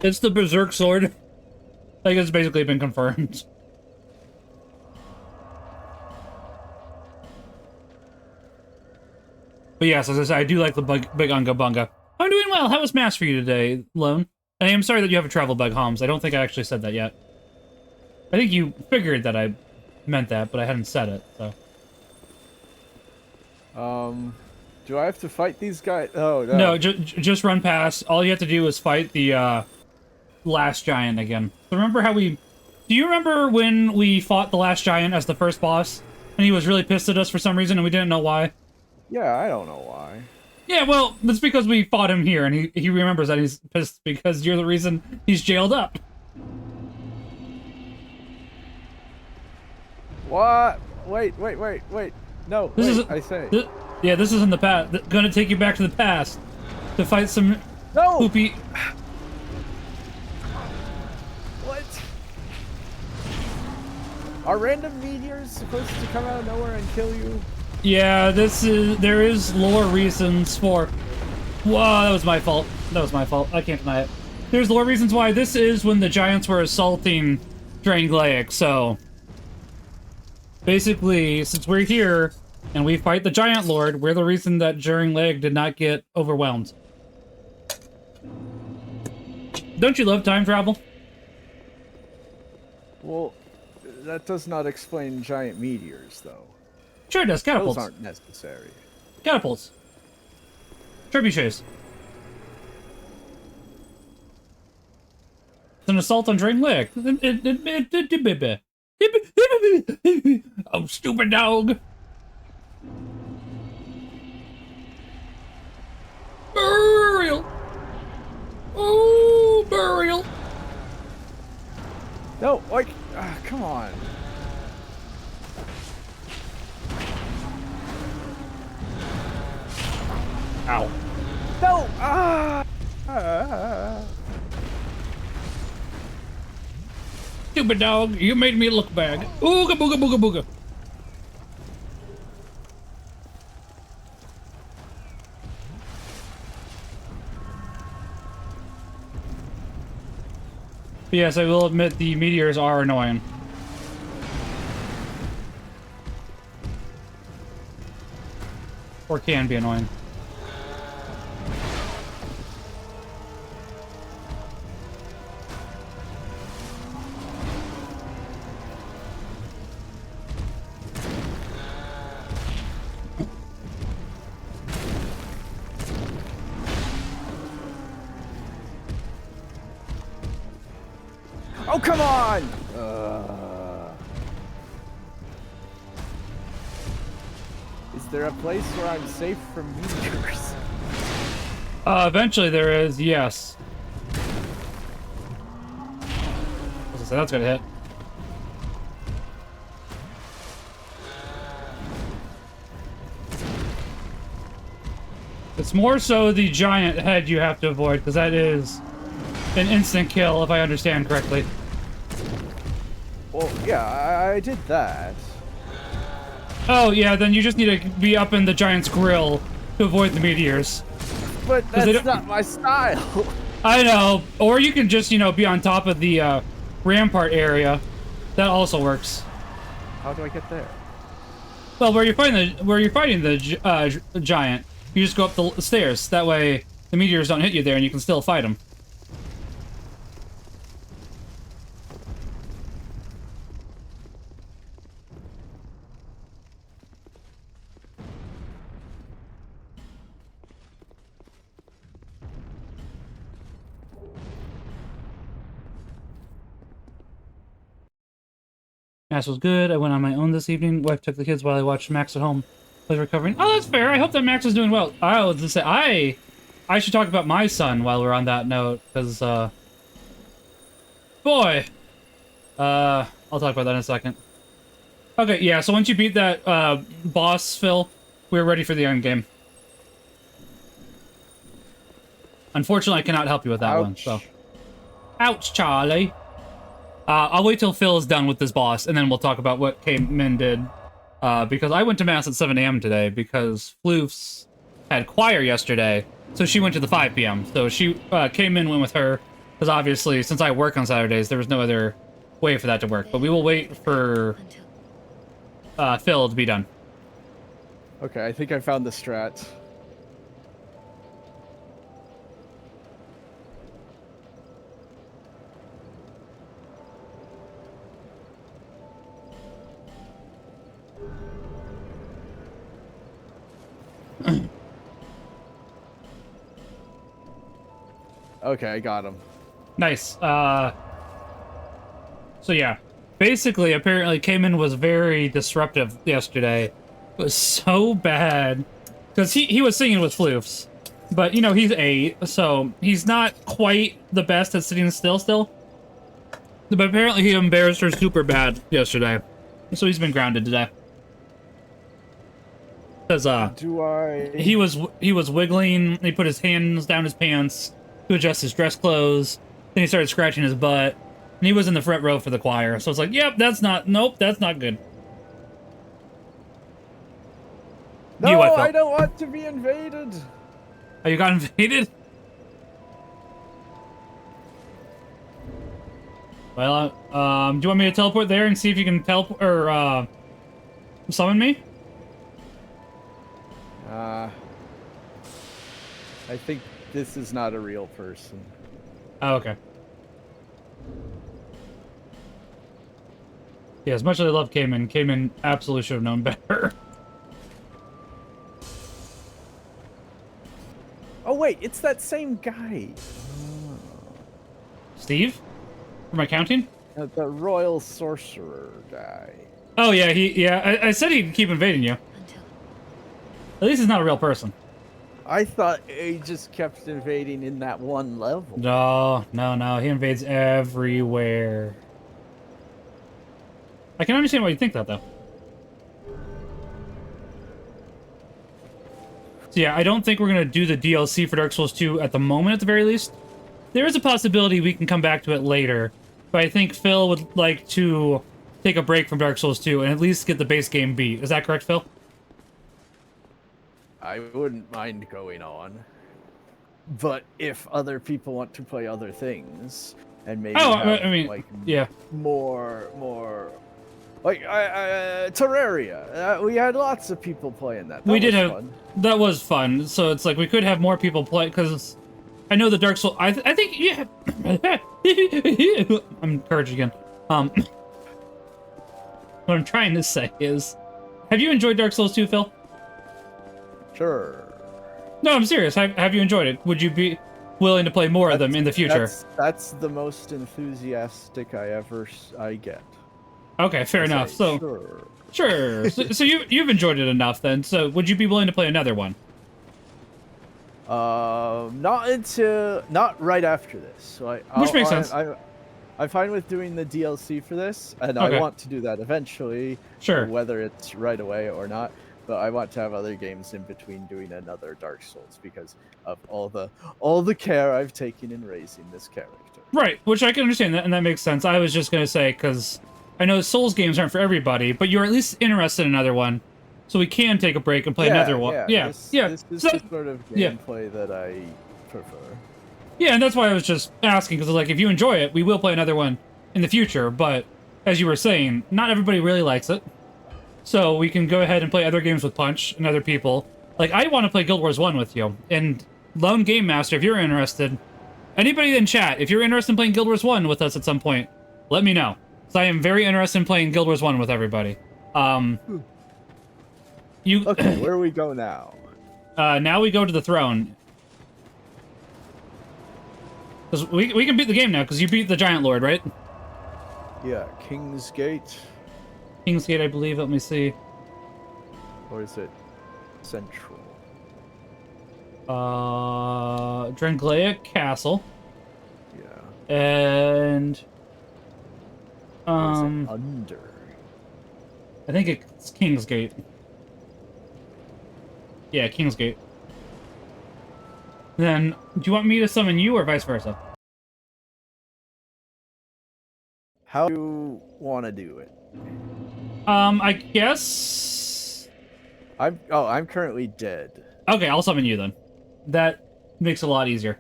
it's the Berserk sword. Like, it's basically been confirmed. But yes, as I said, I do like the Big Unga Bunga. I'm doing well. How was Mass for you today, Lone? I am sorry that you have a travel bug, Holmes. I don't think I actually said that yet. I think you figured that I meant that, but I hadn't said it, so. Do I have to fight these guys? Oh, no. No, just run past. All you have to do is fight the, last giant again. So remember how we... Do you remember when we fought the last giant as the first boss? And he was really pissed at us for some reason, and we didn't know why? Yeah, I don't know why. Yeah, well, that's because we fought him here, and he remembers that he's pissed because you're the reason he's jailed up. What? Wait. No, I say. Yeah, this is in the past. Gonna take you back to the past to fight some poopy... What? Are random meteors supposed to come out of nowhere and kill you? Yeah, there is lore reasons for... Whoa, that was my fault. I can't deny it. there's lore reasons why this is when the giants were assaulting Drangleic, so basically, since we're here and we fight the giant lord, we're the reason that Drangleic did not get overwhelmed. Don't you love time travel? Well, that does not explain giant meteors, though. Sure it does. Catapults. Those aren't necessary. Catapults. Trebuchets. It's an assault on Drangleic. Oh, stupid dog. Burial. Oh, burial. No, like, come on. Ow. No! Stupid dog, you made me look bad. Ooga booga booga booga. But yes, I will admit the meteors are annoying. Or can be annoying. Oh, come on! Is there a place where I'm safe from meteors? Eventually there is, yes. That's gonna hit. It's more so the giant head you have to avoid, because that is an instant kill, if I understand correctly. Well, yeah, I did that. Oh, yeah, then you just need to be up in the giant's grill to avoid the meteors. But that's not my style. I know. Or you can just, you know, be on top of the rampart area. That also works. How do I get there? Well, where you're fighting the giant, you just go up the stairs. That way, the meteors don't hit you there, and you can still fight them. Max was good. I went on my own this evening. Wife took the kids while I watched Max at home. Was recovering. Oh, that's fair. I hope that Max is doing well. I was to say I should talk about my son while we're on that note, because boy, I'll talk about that in a second. Okay, yeah. So once you beat that boss, Phil, we're ready for the end game. Unfortunately, I cannot help you with that one. So, ouch, Charlie. I'll wait till Phil is done with this boss, and then we'll talk about what KAMaximilianK did. Because I went to Mass at 7 a.m. today, because Floofs had choir yesterday, so she went to the 5 p.m. So she came in, went with her, because obviously, since I work on Saturdays, there was no other way for that to work. But we will wait for Phil to be done. Okay, I think I found the strat. Okay, I got him. Nice. So yeah, basically, apparently, KAMaximilianK was very disruptive yesterday. It was so bad because he was singing with Floofs, but you know he's 8, so he's not quite the best at sitting still. But apparently, he embarrassed her super bad yesterday, so he's been grounded today. Because he was wiggling. He put his hands down his pants to adjust his dress clothes. Then he started scratching his butt, and he was in the front row for the choir. So it's like, yep, that's not good. No, I don't want to be invaded. Oh, you got invaded? Well, do you want me to teleport there and see if you can teleport or summon me? I think this is not a real person. Oh, okay. Yeah, as much as I love Cayman absolutely should have known better. Oh wait, it's that same guy. Steve? From accounting? The royal sorcerer guy. Oh yeah, I said he'd keep invading you. At least he's not a real person. I thought he just kept invading in that one level. No, he invades everywhere. I can understand why you think that, though. So yeah, I don't think we're going to do the DLC for Dark Souls 2 at the moment, at the very least. There is a possibility we can come back to it later, but I think Phil would like to take a break from Dark Souls 2 and at least get the base game beat. Is that correct, Phil? I wouldn't mind going on. But if other people want to play other things, and maybe I mean, like yeah, more like Terraria. We had lots of people playing that. We did have fun. That was fun. So it's like we could have more people play because I know the Dark Souls. I think yeah. I'm encouraged again. What I'm trying to say is, have you enjoyed Dark Souls 2, Phil? Sure. No, I'm serious. Have you enjoyed it? Would you be willing to play more of them in the future? That's the most enthusiastic I get. Okay, fair enough. So sure. So you've enjoyed it enough then. So would you be willing to play another one? Not right after this. So which makes sense. I'm fine with doing the DLC for this, and okay. I want to do that eventually. Sure. Whether it's right away or not. But I want to have other games in between doing another Dark Souls because of all the care I've taken in raising this character. Right, which I can understand that, and that makes sense. I was just gonna say because I know Souls games aren't for everybody, but you're at least interested in another one, so we can take a break and play another one. This is the sort of gameplay that I prefer. Yeah, and that's why I was just asking because like if you enjoy it, we will play another one in the future. But as you were saying, not everybody really likes it. So we can go ahead and play other games with Punch and other people. Like, I want to play Guild Wars 1 with you. And Lone Game Master, if you're interested, anybody in chat, if you're interested in playing Guild Wars 1 with us at some point, let me know. Because I am very interested in playing Guild Wars 1 with everybody. Okay, where do we go now? Now we go to the throne. Because we can beat the game now, because you beat the Giant Lord, right? Yeah, King's Gate. King's Gate, I believe. Let me see. Or is it Central? Drangleic Castle. Yeah. And under. I think it's King's Gate. Yeah, King's Gate. Then, do you want me to summon you or vice versa? How do you want to do it? I guess... I'm currently dead. Okay, I'll summon you then. That makes it a lot easier.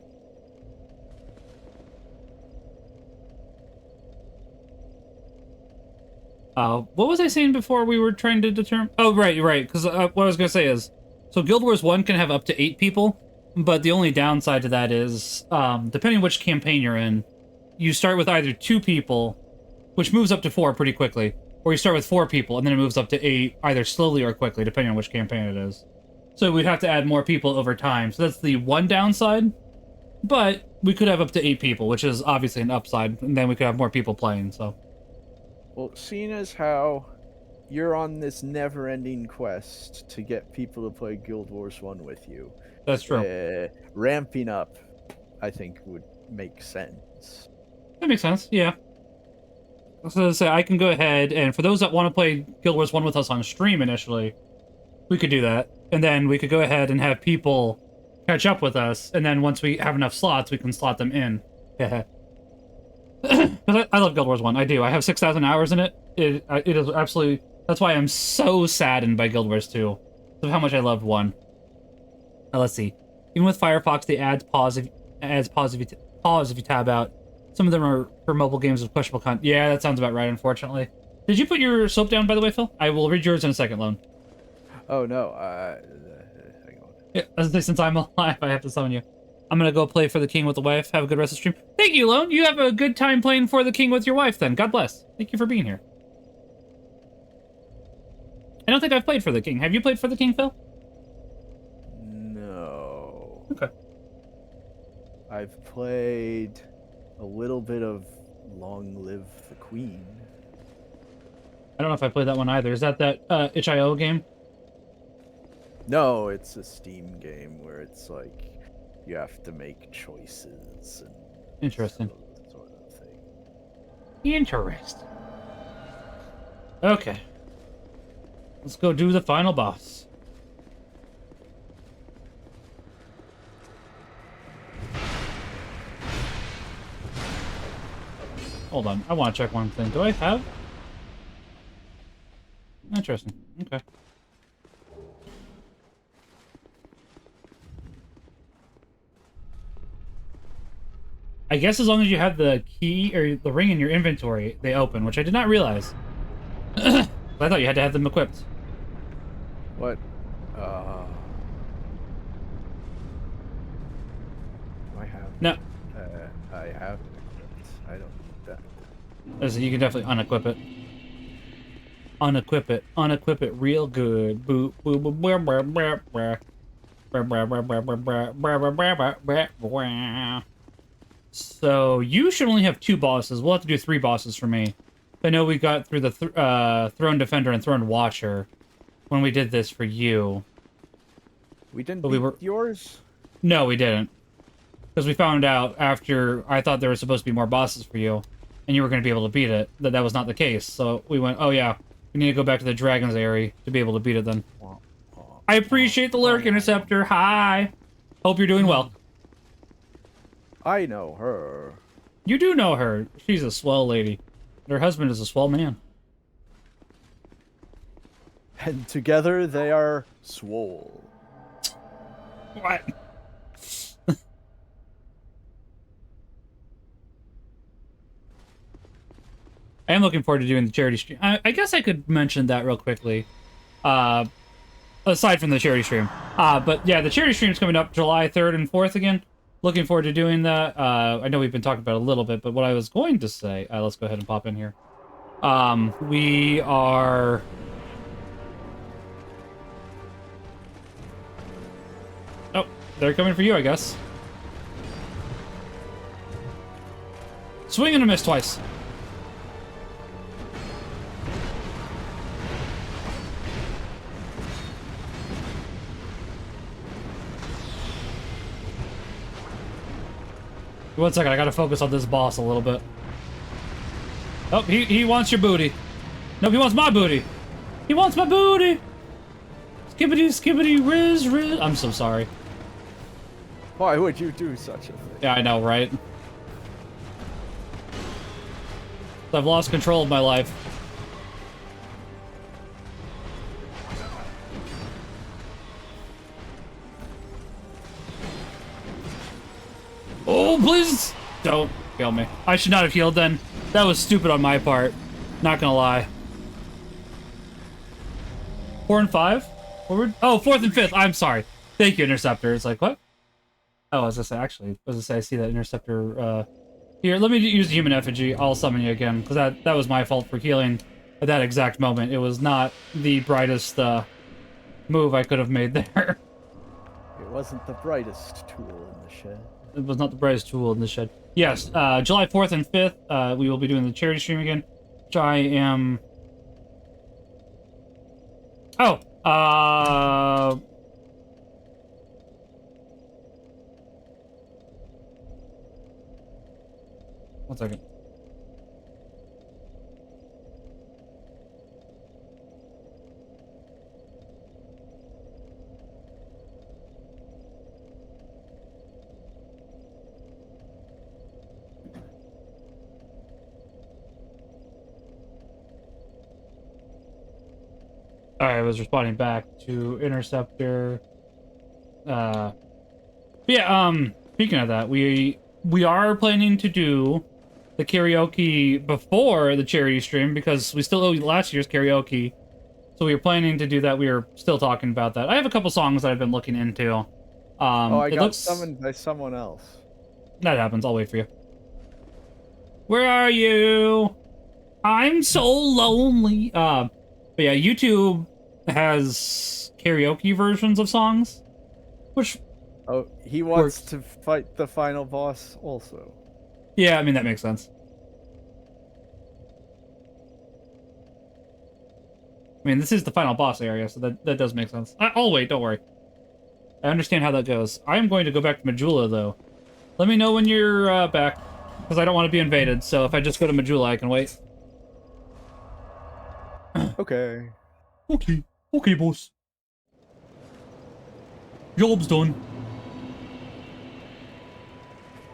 What was I saying before we were trying to determine? Oh, right, because what I was going to say is, so Guild Wars 1 can have up to 8 people, but the only downside to that is, depending on which campaign you're in, you start with either 2 people, which moves up to 4 pretty quickly, or you start with 4 people, and then it moves up to 8, either slowly or quickly, depending on which campaign it is. So we'd have to add more people over time. So that's the one downside, but we could have up to 8 people, which is obviously an upside, and then we could have more people playing, so... Well, seeing as how you're on this never-ending quest to get people to play Guild Wars 1 with you... That's true. Ramping up, I think, would make sense. That makes sense, yeah. So say I can go ahead, and for those that want to play Guild Wars 1 with us on stream initially, we could do that. And then we could go ahead and have people catch up with us, and then once we have enough slots, we can slot them in. Yeah. Because I love Guild Wars 1, I do. I have 6,000 hours in it. It is absolutely... That's why I'm so saddened by Guild Wars 2. Of how much I loved 1. Let's see. Even with Firefox, the pause if you tab out. Some of them are for mobile games with questionable content. Yeah, that sounds about right, unfortunately. Did you put your soap down, by the way, Phil? I will read yours in a second, Lone. Oh no, hang on. Yeah, as I say, since I'm alive, I have to summon you. I'm gonna go play for the king with the wife. Have a good rest of the stream. Thank you, Lone. You have a good time playing for the king with your wife, then. God bless. Thank you for being here. I don't think I've played for the king. Have you played for the king, Phil? No. Okay. I've played a little bit of Long Live the Queen. I don't know if I played that one either. Is that itch.io game? No, it's a Steam game where it's like you have to make choices and Interesting. sort of thing. Interesting. Okay. Let's go do the final boss. Hold on. I want to check one thing. Do I have? Interesting. Okay. I guess as long as you have the key or the ring in your inventory, they open, which I did not realize. I thought you had to have them equipped. What? Do I have? No. I have it equipped. I don't need that. Listen, you can definitely unequip it. Unequip it. Unequip it real good. Boop, boop, boop, boop, boop, boop, boop. So you should only have 2 bosses. We'll have to do 3 bosses for me. I know we got through the Throne Defender and Throne Watcher when we did this for you. We didn't beat yours? No, we didn't. Because we found out after I thought there were supposed to be more bosses for you, and you were going to be able to beat it, that was not the case. So we went, oh yeah, we need to go back to the Dragon's area to be able to beat it then. I appreciate the lurk, Interceptor. Hi. Hope you're doing well. I know her. You do know her. She's a swell lady. Her husband is a swell man. And together they are swole. What? I am looking forward to doing the charity stream. I guess I could mention that real quickly. Aside from the charity stream. But yeah, the charity stream is coming up July 3rd and 4th again. Looking forward to doing that. I know we've been talking about it a little bit, but what I was going to say... let's go ahead and pop in here. We are... Oh, they're coming for you, I guess. Swing and a miss twice. One second, I gotta focus on this boss a little bit. Oh, he wants your booty. Nope, he wants my booty. He wants my booty. Skibbity, skibbity, riz, riz. I'm so sorry. Why would you do such a thing? Yeah, I know, right? I've lost control of my life. Oh, please! Don't kill me. I should not have healed then. That was stupid on my part. Not gonna lie. 4 and 5? Forward? Oh, 4th and 5th. I'm sorry. Thank you, Interceptor. It's like, what? Oh, as I say, actually, as I say, I see that Interceptor, Here, let me use the human effigy. I'll summon you again, because that was my fault for healing at that exact moment. It was not the brightest, move I could have made there. It wasn't the brightest tool in the shed. It was not the brightest tool in the shed. Yes, July 4th and 5th, we will be doing the charity stream again, which I am... Oh, one second. I was responding back to Interceptor. Yeah, speaking of that, we are planning to do the karaoke before the charity stream because we still owe last year's karaoke. So we were planning to do that. We were still talking about that. I have a couple songs that I've been looking into. Oh, I It got looks summoned by someone else. that happens. I'll wait for you. Where are you? I'm so lonely. But yeah, YouTube has karaoke versions of songs, which Oh, he wants works. to fight the final boss also. Yeah, I mean that makes sense. I mean, this is the final boss area, so that does make sense. I'll wait, don't worry. I understand how that goes. I am going to go back to Majula, though. Let me know when you're back, because I don't want to be invaded, so if I just go to Majula, I can wait. Okay. Okay. Okay, boss. Job's done.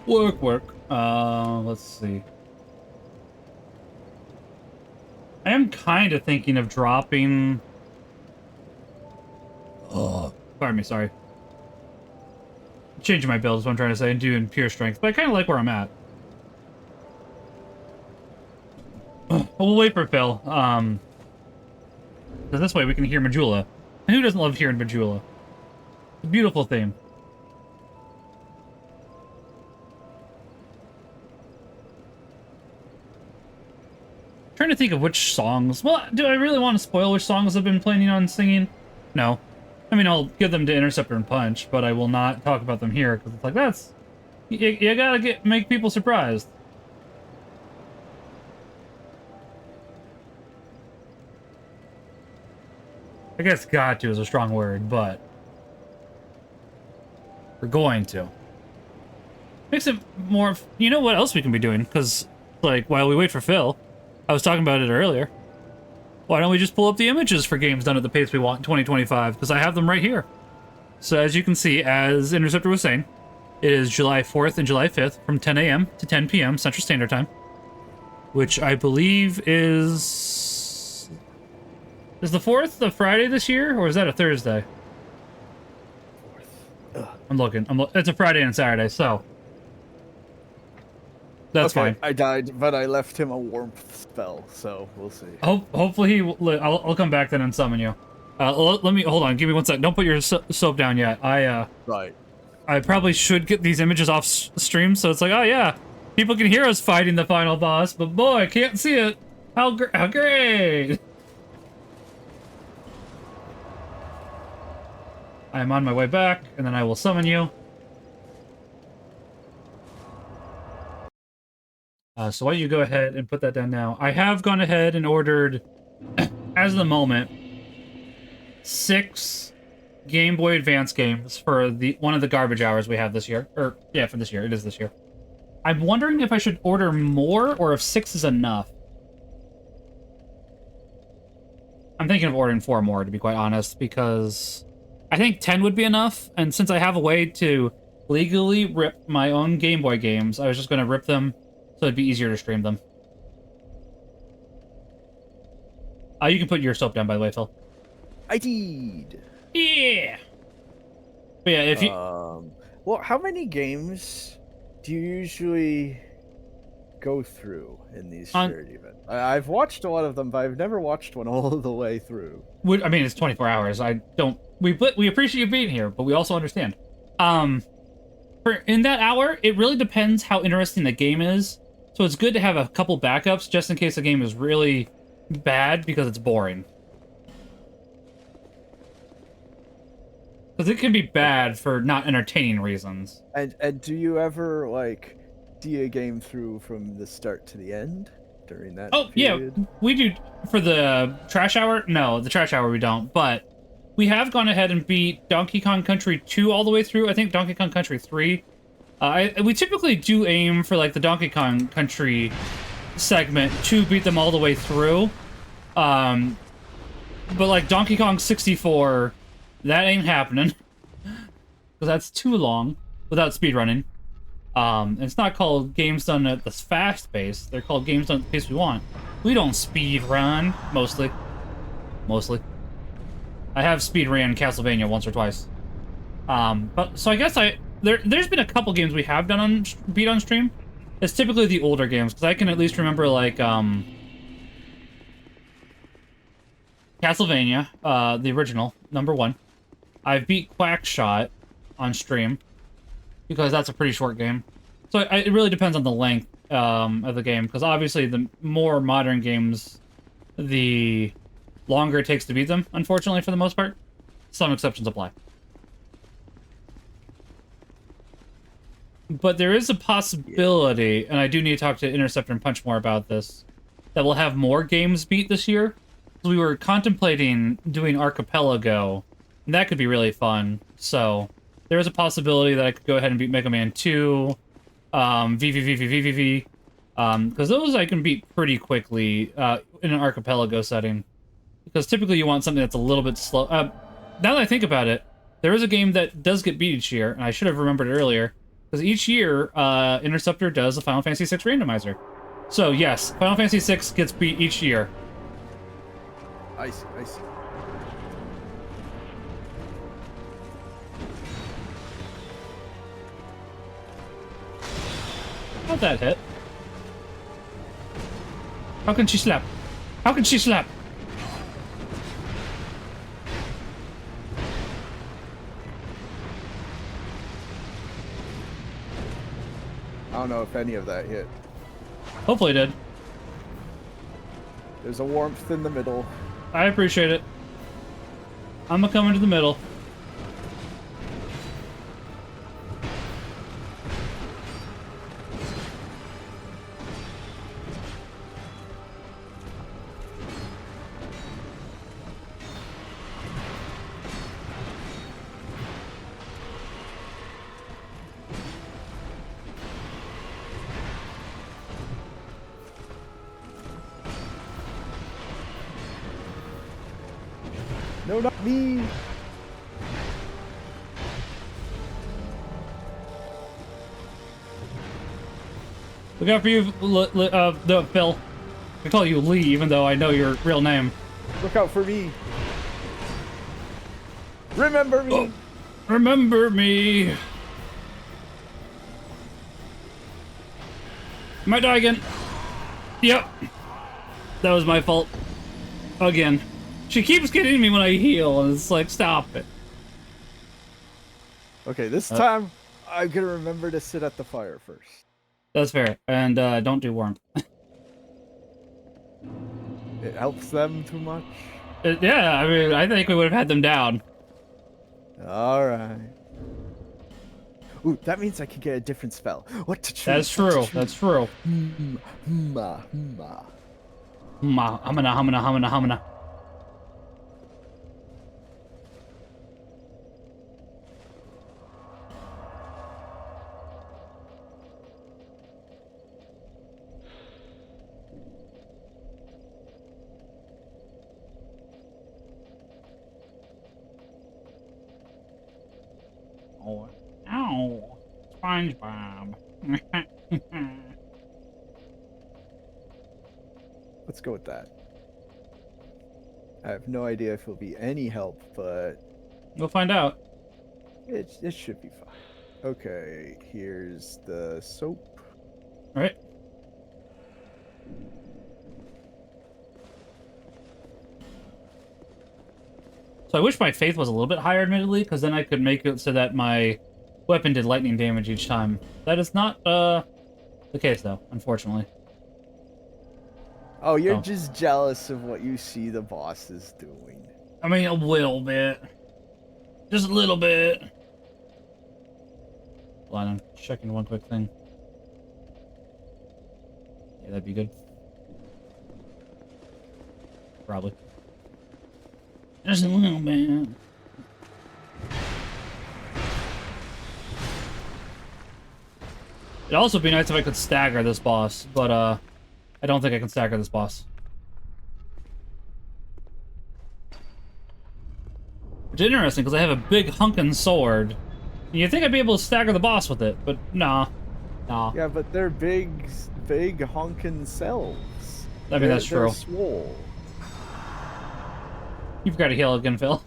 Work, work. Let's see. I am kind of thinking of dropping... Pardon me, sorry. Changing my build is what I'm trying to say, and doing pure strength, but I kind of like where I'm at. We'll wait for Phil, because this way we can hear Majula. And who doesn't love hearing Majula? It's a beautiful theme. Trying to think of which songs. Well, do I really want to spoil which songs I've been planning on singing? No. I mean, I'll give them to Interceptor and Punch, but I will not talk about them here, because it's like, that's... You gotta make people surprised. I guess got to is a strong word, but... we're going to. Makes it more... You know what else we can be doing? Because, like, while we wait for Phil, I was talking about it earlier. Why don't we just pull up the images for games done at the pace we want in 2025? Because I have them right here. So as you can see, as Interceptor was saying, it is July 4th and July 5th from 10 a.m. to 10 p.m. Central Standard Time. Which I believe is... Is the 4th a Friday this year, or is that a Thursday? 4th. I'm looking. It's a Friday and Saturday, so... That's okay, fine. I died, but I left him a warmth spell, so we'll see. Hopefully he... I'll come back then and summon you. Let me... Hold on, give me one sec. Don't put your soap down yet. Right. I probably should get these images off stream, so it's like, oh yeah, people can hear us fighting the final boss, but boy, I can't see it. How great! I am on my way back, and then I will summon you. So why don't you go ahead and put that down now. I have gone ahead and ordered, as of the moment, 6 Game Boy Advance games for one of the garbage hours we have this year. Or, yeah, for this year. It is this year. I'm wondering if I should order more, or if 6 is enough. I'm thinking of ordering 4 more, to be quite honest, because I think 10 would be enough, and since I have a way to legally rip my own Game Boy games, I was just going to rip them so it'd be easier to stream them. You can put your soap down, by the way, Phil. I did. Yeah! But yeah, if you... Well, how many games do you usually go through in these charity events? I've watched a lot of them, but I've never watched one all the way through. I mean, it's 24 hours. I don't... We appreciate you being here, but we also understand. In that hour, it really depends how interesting the game is. So it's good to have a couple backups just in case the game is really bad because it's boring. Because it can be bad for not entertaining reasons. And do you ever, like, see a game through from the start to the end during that period? Yeah, we do. For the Trash Hour? No, the Trash Hour we don't. But we have gone ahead and beat Donkey Kong Country 2 all the way through. I think Donkey Kong Country 3. We typically do aim for, like, the Donkey Kong Country segment to beat them all the way through. But, like, Donkey Kong 64... that ain't happening. Because that's too long without speedrunning. It's not called games done at the fast pace. They're called games done at the pace we want. We don't speedrun. Mostly. I have speedrun Castlevania once or twice. So I guess there's been a couple games we have done beat on stream. It's typically the older games, because I can at least remember, like, Castlevania, the original, #1. I've beat Quackshot on stream, because that's a pretty short game. So it really depends on the length of the game, because obviously the more modern games, the longer it takes to beat them, unfortunately, for the most part. Some exceptions apply. But there is a possibility, and I do need to talk to Interceptor and Punch more about this, that we'll have more games beat this year. We were contemplating doing Archipelago, and that could be really fun. So there is a possibility that I could go ahead and beat Mega Man 2, VVVVVVV, because those I can beat pretty quickly in an Archipelago setting. Because typically you want something that's a little bit slow. Now that I think about it, there is a game that does get beat each year, and I should have remembered it earlier. Because each year, Interceptor does a Final Fantasy VI randomizer. So yes, Final Fantasy VI gets beat each year. I see, I see. How'd that hit? How can she slap? How can she slap? I don't know if any of that hit. Hopefully it did. There's a warmth in the middle. I appreciate it. I'm gonna come into the middle. No, not me. Look out for you, no, Phil. I call you Lee, even though I know your real name. Look out for me. Remember me. Oh, remember me. Might die again. Yep. That was my fault. Again. She keeps getting me when I heal, and it's like, stop it. Okay, this time, I'm gonna remember to sit at the fire first. That's fair. And don't do warmth. It helps them too much. Yeah, I mean, I think we would have had them down. Alright. Ooh, that means I can get a different spell. What to choose? That's true. That's true. Humana. Humana. Oh, ow, SpongeBob. Let's go with that. I have no idea if it'll be any help, but We'll find out. it should be fine. Okay, here's the soap. All right. So I wish my faith was a little bit higher, admittedly, because then I could make it so that my weapon did lightning damage each time. That is not the case, though, unfortunately. Oh, you're just jealous of what you see the bosses doing. I mean, a little bit. Just a little bit. Hold on, I'm checking one quick thing. Yeah, that'd be good. Probably. Just a little bit. It'd also be nice if I could stagger this boss, but I don't think I can stagger this boss. Which is interesting, because I have a big hunkin' sword. And you'd think I'd be able to stagger the boss with it, but nah. Nah. Yeah, but they're big honkin' selves. I mean, that's true. They're swole. You've got to heal again, Phil.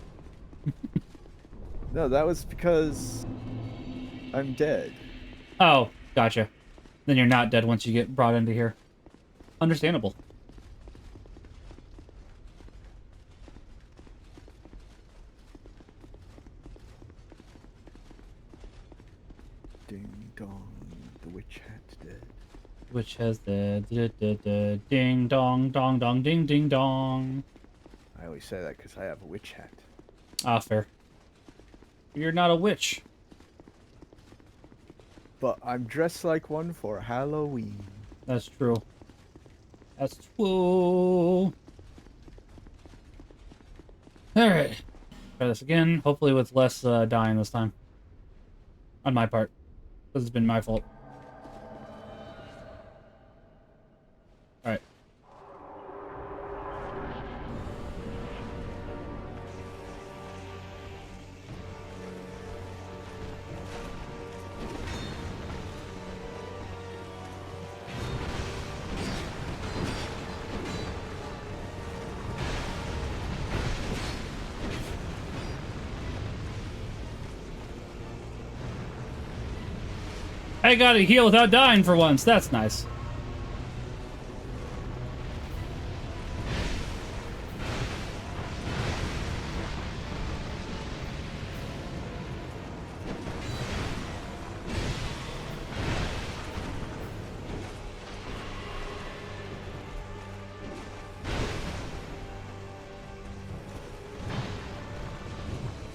No, that was because I'm dead. Oh, gotcha. Then you're not dead once you get brought into here. Understandable. Ding dong, the witch hat's dead. Witch has the ding dong dong dong ding ding dong. I always say that because I have a witch hat. Ah, fair. You're not a witch. But I'm dressed like one for Halloween. That's true. That's true. Alright. Try this again. Hopefully with less dying this time. On my part. This has been my fault. Alright. I got to heal without dying for once. That's nice.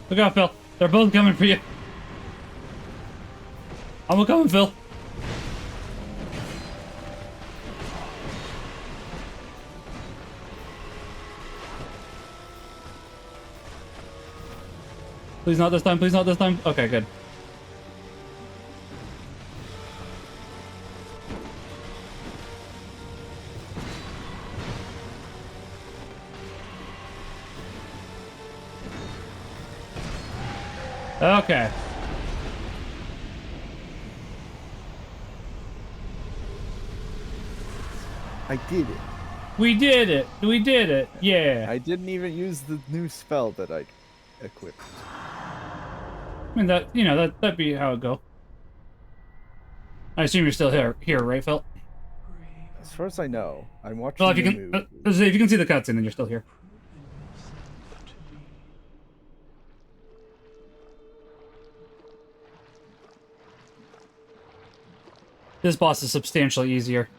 Look out, Phil. They're both coming for you. I'm coming, Phil. Please not this time, please not this time. Okay, good. Okay. I did it. We did it. We did it. Yeah. I didn't even use the new spell that I equipped. I mean, that, you know, that'd be how it go. I assume you're still here, right, Phil? As far as I know, I'm watching Well, if you the can, movie. if you can see the cutscene, then you're still here. This boss is substantially easier.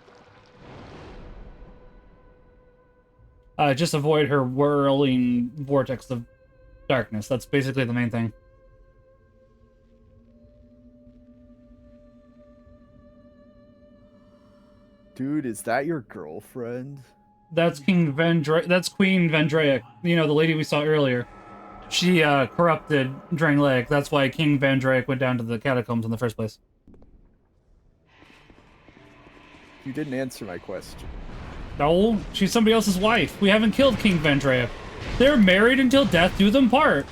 Just avoid her whirling vortex of darkness. That's basically the main thing. Dude, is that your girlfriend? That's That's Queen Vendrea. You know, the lady we saw earlier. She corrupted Drangleic. That's why King Vendrea went down to the catacombs in the first place. You didn't answer my question. No, she's somebody else's wife. We haven't killed King Vendrea. They're married until death do them part.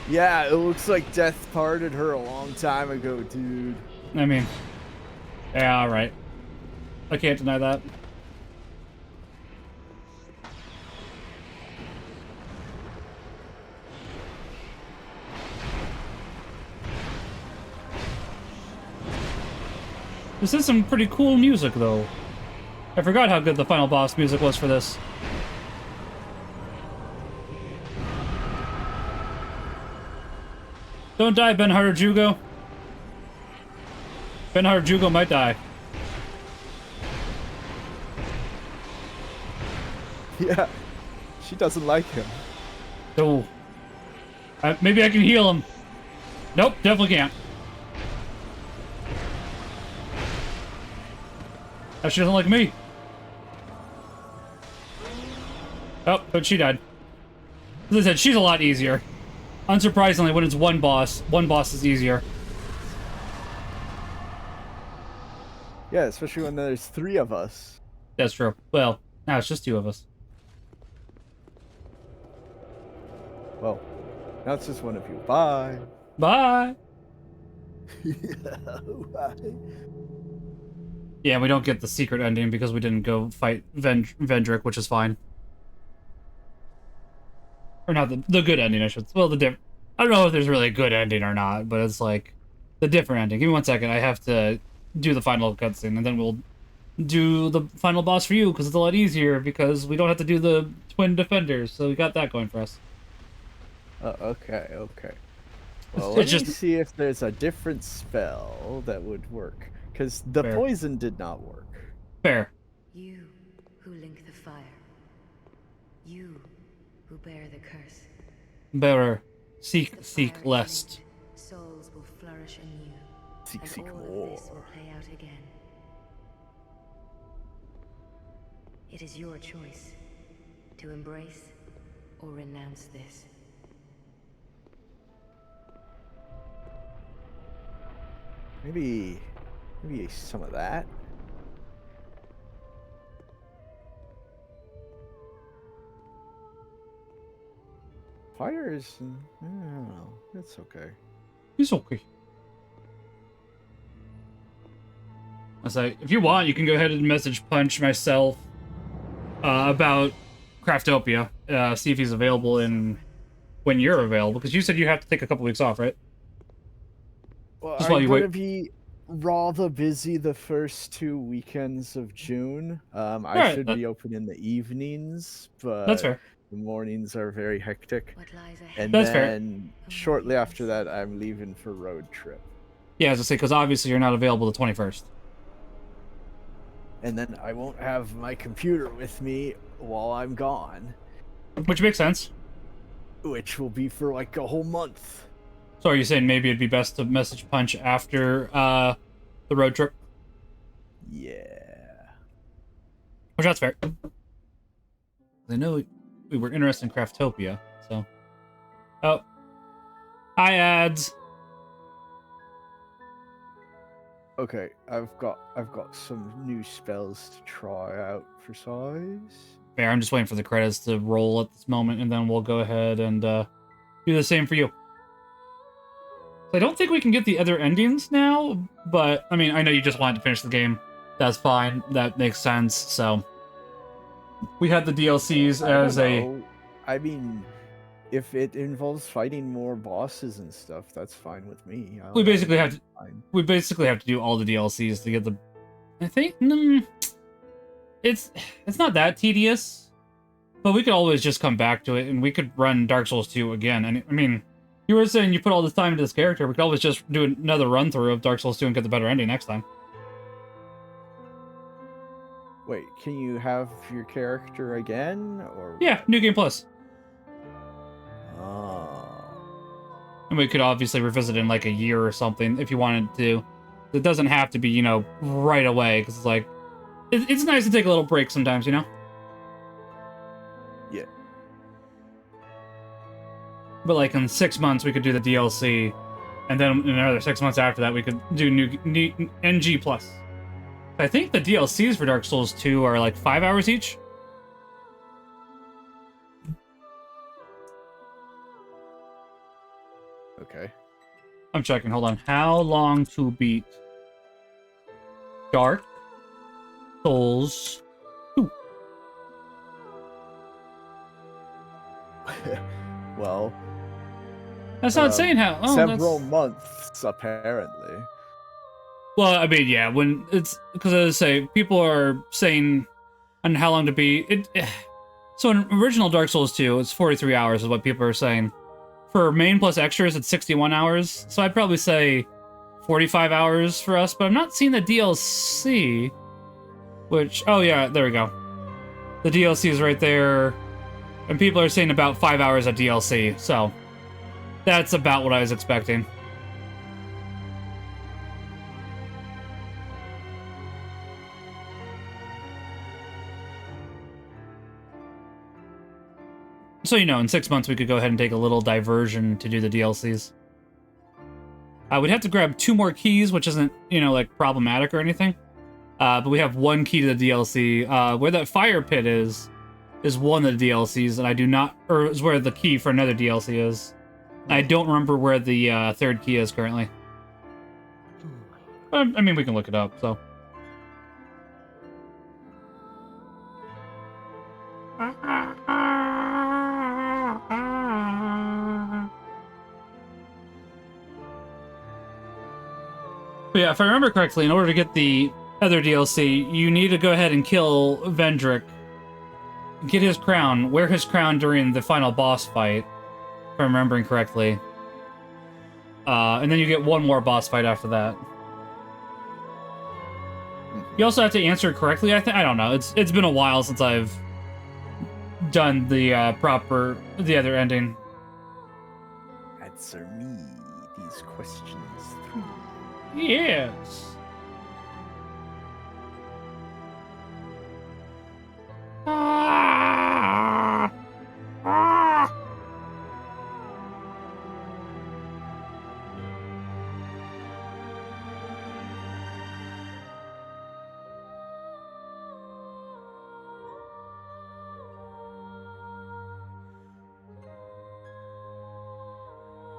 Yeah, it looks like death parted her a long time ago, dude. I mean, yeah, alright. I can't deny that. This is some pretty cool music, though. I forgot how good the final boss music was for this. Don't die, Ben-Hur Jugo. Ben-Hur Jugo might die. Yeah, she doesn't like him. Oh. Maybe I can heal him. Nope, definitely can't. Oh, she doesn't like me. Oh, but she died. As I said, she's a lot easier. Unsurprisingly, when it's one boss is easier. Yeah, especially when there's 3 of us. That's true. Well, now it's just 2 of us. Well, now it's just one of you. Bye. Bye! Bye. Yeah, we don't get the secret ending because we didn't go fight Vendrick, which is fine. Or not the good ending, I should say. Well, I don't know if there's really a good ending or not, but it's like the different ending. Give me 1 second. I have to do the final cutscene, and then we'll do the final boss for you because it's a lot easier because we don't have to do the twin defenders. So we got that going for us. Okay, okay. Well, It's let me just see if there's a different spell that would work, because the fair. poison did not work. Fair. You who link the fire. You who bear the curse. Bearer, seek The seek fire lest. linked, souls will flourish anew. Seek, And seek all more. of this will play out again. It is your choice to embrace or renounce this. Maybe some of that. Fire is, I don't know. It's okay. It's okay. I say, if you want, you can go ahead and message Punch myself about Craftopia. See if he's available in when you're available, because you said you have to take a couple weeks off, right? Well, Just while I'm you gonna wait. be rather busy the first 2 weekends of June. I Alright, should be open in the evenings, that's but fair. the mornings are very hectic. What lies ahead? And That's fair. then shortly after that, I'm leaving for road trip. Yeah, as I say, because obviously you're not available the 21st. And then I won't have my computer with me while I'm gone, Which makes sense. which will be for like a whole month. So are you saying maybe it'd be best to message Punch after the road trip? Yeah. Which that's fair. I know we were interested in Craftopia, so. Oh. Hi, ads. Okay, I've got some new spells to try out for size. Fair, I'm just waiting for the credits to roll at this moment, and then we'll go ahead and do the same for you. So I don't think we can get the other endings now, but, I mean, I know you just wanted to finish the game. That's fine. That makes sense, so. We had the DLCs as I mean, if it involves fighting more bosses and stuff, that's fine with me. We basically have to do all the DLCs to get the. I think it's not that tedious, but we could always just come back to it, and we could run Dark Souls 2 again. And I mean, you were saying you put all this time into this character. We could always just do another run through of Dark Souls 2 and get the better ending next time. Wait, can you have your character again, or? Yeah, New Game Plus. Oh. And we could obviously revisit in like a year or something if you wanted to. It doesn't have to be, you know, right away, because it's like, it's nice to take a little break sometimes, you know? Yeah. But like in 6 months, we could do the DLC, and then in another 6 months after that, we could do new NG Plus. I think the DLCs for Dark Souls 2 are like 5 hours each. Okay. I'm checking. Hold on. How long to beat Dark Souls 2? Well, That's not saying how. Oh, several that's... months apparently. Well, I mean, yeah. When it's because as I say, people are saying on how long to beat it. So in original Dark Souls 2, it's 43 hours is what people are saying. For main plus extras, it's 61 hours. So I'd probably say 45 hours for us, but I'm not seeing the DLC. Which, oh yeah, there we go. The DLC is right there. And people are saying about 5 hours of DLC, so that's about what I was expecting. So, you know, in 6 months, we could go ahead and take a little diversion to do the DLCs. We'd have to grab 2 more keys, which isn't, you know, like, problematic or anything. But we have 1 key to the DLC. Where that fire pit is one of the DLCs, and I do not... Or is where the key for another DLC is. I don't remember where the 3rd key is currently. I mean, we can look it up, so... But yeah, if I remember correctly, in order to get the other DLC, you need to go ahead and kill Vendrick, get his crown, wear his crown during the final boss fight, if I'm remembering correctly. And then you get one more boss fight after that. You also have to answer it correctly, I think. I don't know. It's been a while since I've done the the other ending. Answer me these questions 3. Yes. Ah! Ah!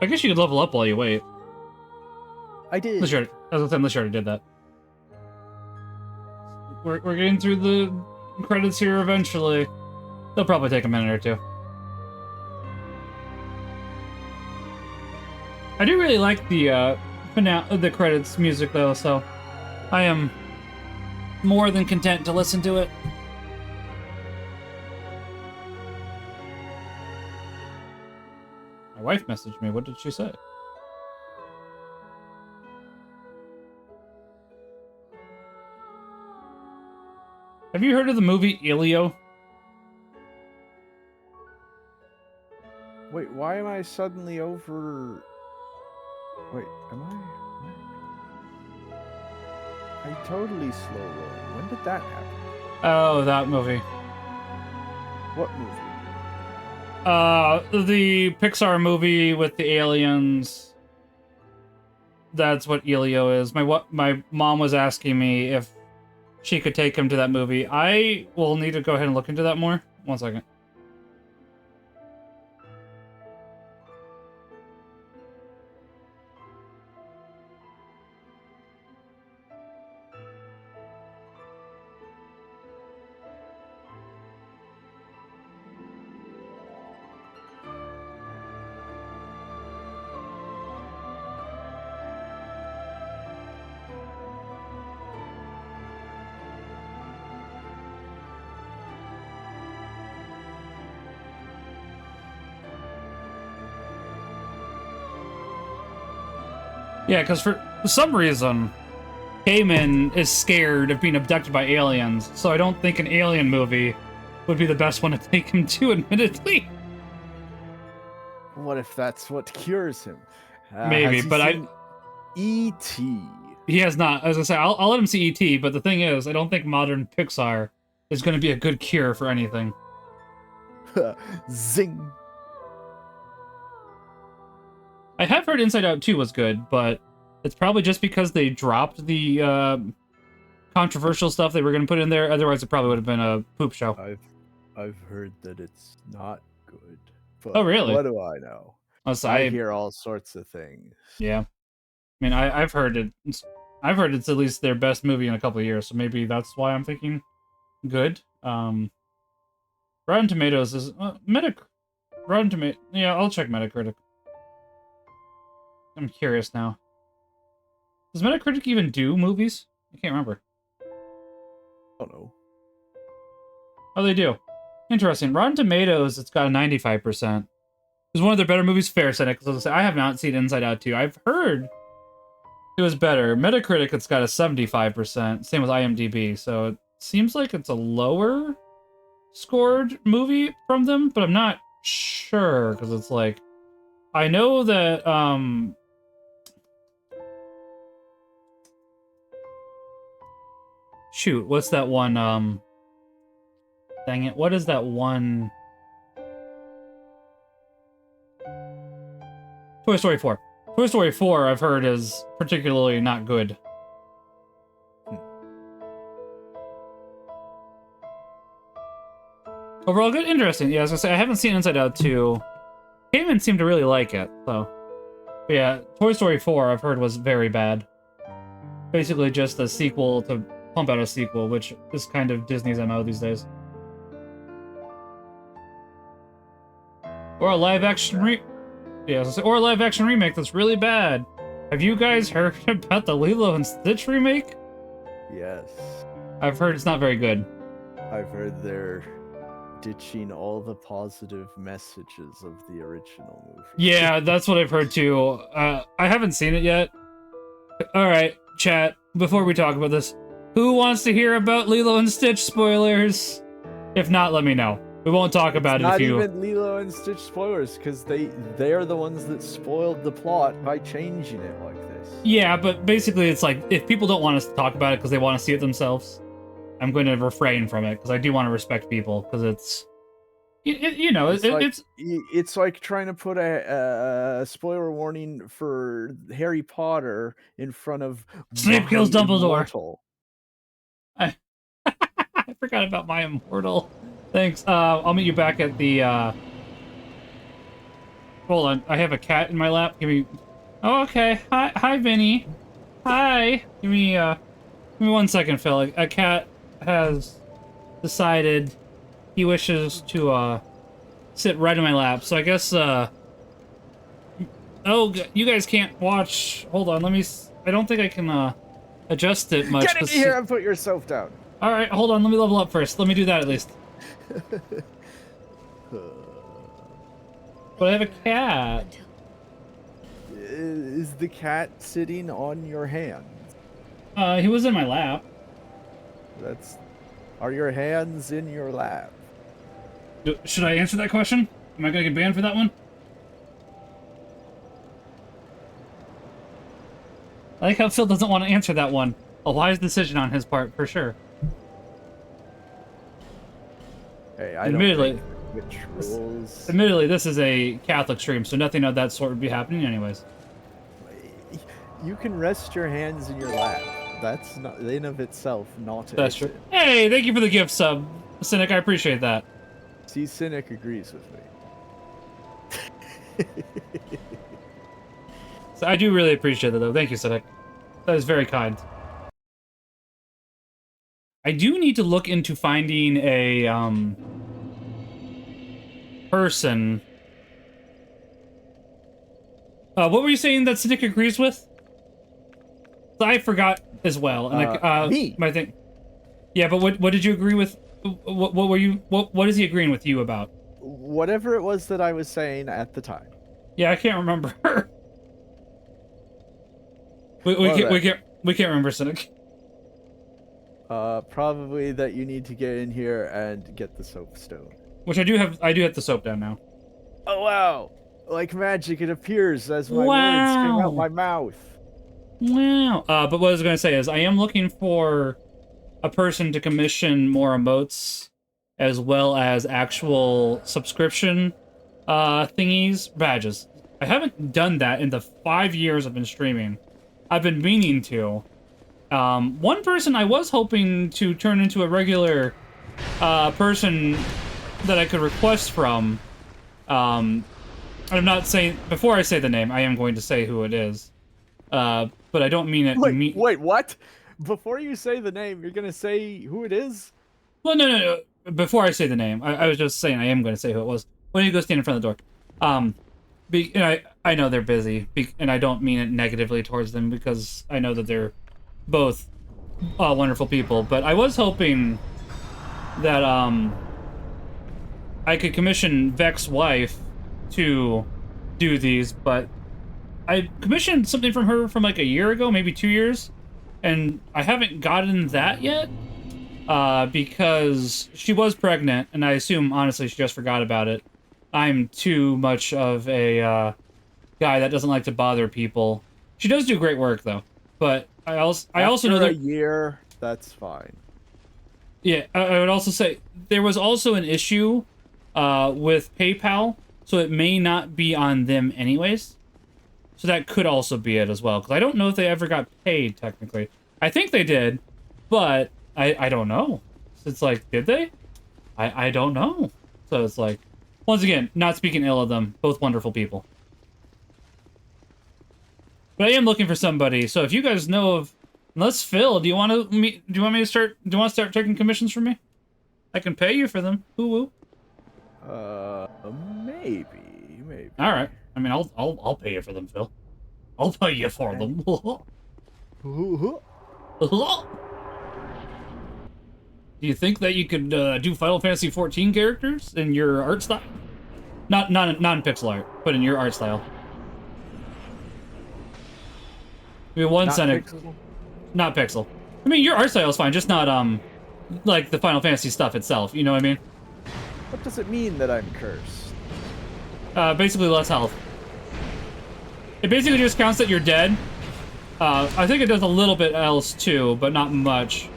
I guess you could level up while you wait. I did. Unless you already did that. We're getting through the credits here eventually. They'll probably take a minute or two. I do really like the credits music though, so I am more than content to listen to it. My wife messaged me. What did she say? Have you heard of the movie Elio? Wait, why am I suddenly over... Wait, am I totally slow rolling. When did that happen? Oh, that movie. What movie? The Pixar movie with the aliens. That's what Elio is. My mom was asking me if she could take him to that movie. I will need to go ahead and look into that more. 1 second. Yeah, because for some reason, Cayman is scared of being abducted by aliens, so I don't think an alien movie would be the best one to take him to, admittedly. What if that's what cures him? Maybe, but E.T. He has not. As I say, I'll let him see E.T., but the thing is, I don't think modern Pixar is going to be a good cure for anything. Zing. I have heard Inside Out 2 was good, but it's probably just because they dropped the controversial stuff they were going to put in there. Otherwise, it probably would have been a poop show. I've heard that it's not good. But Oh, really? What do I know? I hear all sorts of things. Yeah. I mean, I've heard it. I've heard it's at least their best movie in a couple of years, so maybe that's why I'm thinking good. Rotten Tomatoes is Rotten Tomato. Yeah, I'll check Metacritic. I'm curious now. Does Metacritic even do movies? I can't remember. I don't know. Oh, they do. Interesting. Rotten Tomatoes, it's got a 95%. It's one of their better movies. Fair said it, because I have not seen Inside Out 2. I've heard it was better. Metacritic, it's got a 75%. Same with IMDb. So it seems like it's a lower scored movie from them, but I'm not sure, because it's like, I know that shoot, what's that one dang it, what is that one? Toy Story 4. Toy Story 4 I've heard is particularly not good. Overall good? Interesting. Yeah, I was gonna say, I haven't seen Inside Out 2. Cayman seemed to really like it, so. But yeah, Toy Story 4 I've heard was very bad. Basically just a sequel to pump out a sequel, which is kind of Disney's MO these days. Or a live action or a live action remake that's really bad. Have you guys heard about the Lilo and Stitch remake? Yes. I've heard it's not very good. I've heard they're ditching all the positive messages of the original movie. Yeah, that's what I've heard too. I haven't seen it yet. Alright, chat, before we talk about this, who wants to hear about Lilo and Stitch spoilers? If not, let me know. We won't talk about it if you... Not even Lilo and Stitch spoilers, because they're the ones that spoiled the plot by changing it like this. Yeah, but basically it's like, if people don't want us to talk about it because they want to see it themselves, I'm going to refrain from it, because I do want to respect people, because it's... It's like trying to put a spoiler warning for Harry Potter in front of Snape kills My Dumbledore. Immortal. I forgot about My Immortal. Thanks. I'll meet you back at the, Hold on. I have a cat in my lap. Give me... Oh, okay. Hi, Vinny. Hi. Give me 1 second, Phil. A cat has decided he wishes to, sit right in my lap. So I guess, Oh, you guys can't watch... Hold on, let me... I don't think I can, adjust it much. Get in here and put yourself down. Alright, hold on. Let me level up first. Let me do that at least. But I have a cat. Is the cat sitting on your hand? He was in my lap. Are your hands in your lap? Should I answer that question? Am I gonna get banned for that one? I like how Phil doesn't want to answer that one. A wise decision on his part, for sure. Hey, I don't think which rules. Admittedly, this is a Catholic stream, so nothing of that sort would be happening anyways. You can rest your hands in your lap. That's not in of itself not. That's true. Hey, thank you for the gift sub, Cynic. I appreciate that. See, Cynic agrees with me. So I do really appreciate that, though. Thank you, Cynic. That is very kind. I do need to look into finding a, person. What were you saying that Cynic agrees with? I forgot as well. And me. My thing. Yeah, but what did you agree with? What were you? What is he agreeing with you about? Whatever it was that I was saying at the time. Yeah, I can't remember. we can't remember, Cynic. Probably that you need to get in here and get the soapstone. Which I do have the soap down now. Oh wow! Like magic, it appears as my words came out my mouth. Wow. But what I was going to say is I am looking for a person to commission more emotes as well as actual subscription badges. I haven't done that in the 5 years I've been streaming. I've been meaning to. One person I was hoping to turn into a regular person that I could request from. I'm not saying... Before I say the name, I am going to say who it is. But I don't mean it... Wait, what? Before you say the name, you're gonna say who it is? Well, no. Before I say the name, I was just saying I am going to say who it was. Why don't you go stand in front of the door? I know they're busy, and I don't mean it negatively towards them, because I know that they're both wonderful people. But I was hoping that I could commission Vec's wife to do these, but I commissioned something from her from like a year ago, maybe 2 years, and I haven't gotten that yet because she was pregnant, and I assume, honestly, she just forgot about it. I'm too much of a guy that doesn't like to bother people. She does do great work, though, but I also know that a year, that's fine. Yeah, I would also say there was also an issue with PayPal, so it may not be on them anyways. So that could also be it as well, because I don't know if they ever got paid, technically. I think they did, but I don't know. It's like, did they? I don't know. So it's like, once again, not speaking ill of them, both wonderful people. But I am looking for somebody, so if you guys know of... Unless Phil, do you want me to start taking commissions from me? I can pay you for them. Woo woo. Maybe. All right. I mean, I'll pay you for them, Phil. I'll pay you for them. Ooh. Do you think that you could do Final Fantasy 14 characters in your art style? Not non-pixel art, but in your art style. We have one Senate. Not pixel. I mean, your art style is fine, just not like the Final Fantasy stuff itself. You know what I mean? What does it mean that I'm cursed? Basically less health. It basically just counts that you're dead. I think it does a little bit else too, but not much.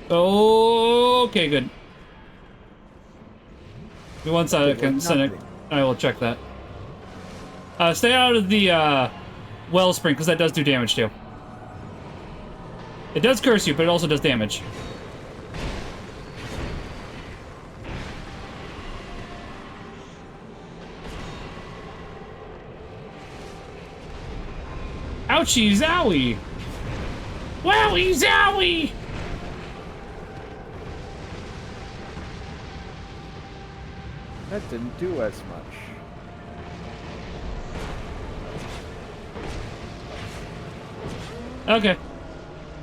Okay, good. Once I can send it, I will check that. Stay out of the wellspring, because that does do damage too. It does curse you, but it also does damage. Ouchie zowie! Wowie zowie! That didn't do as much. Okay.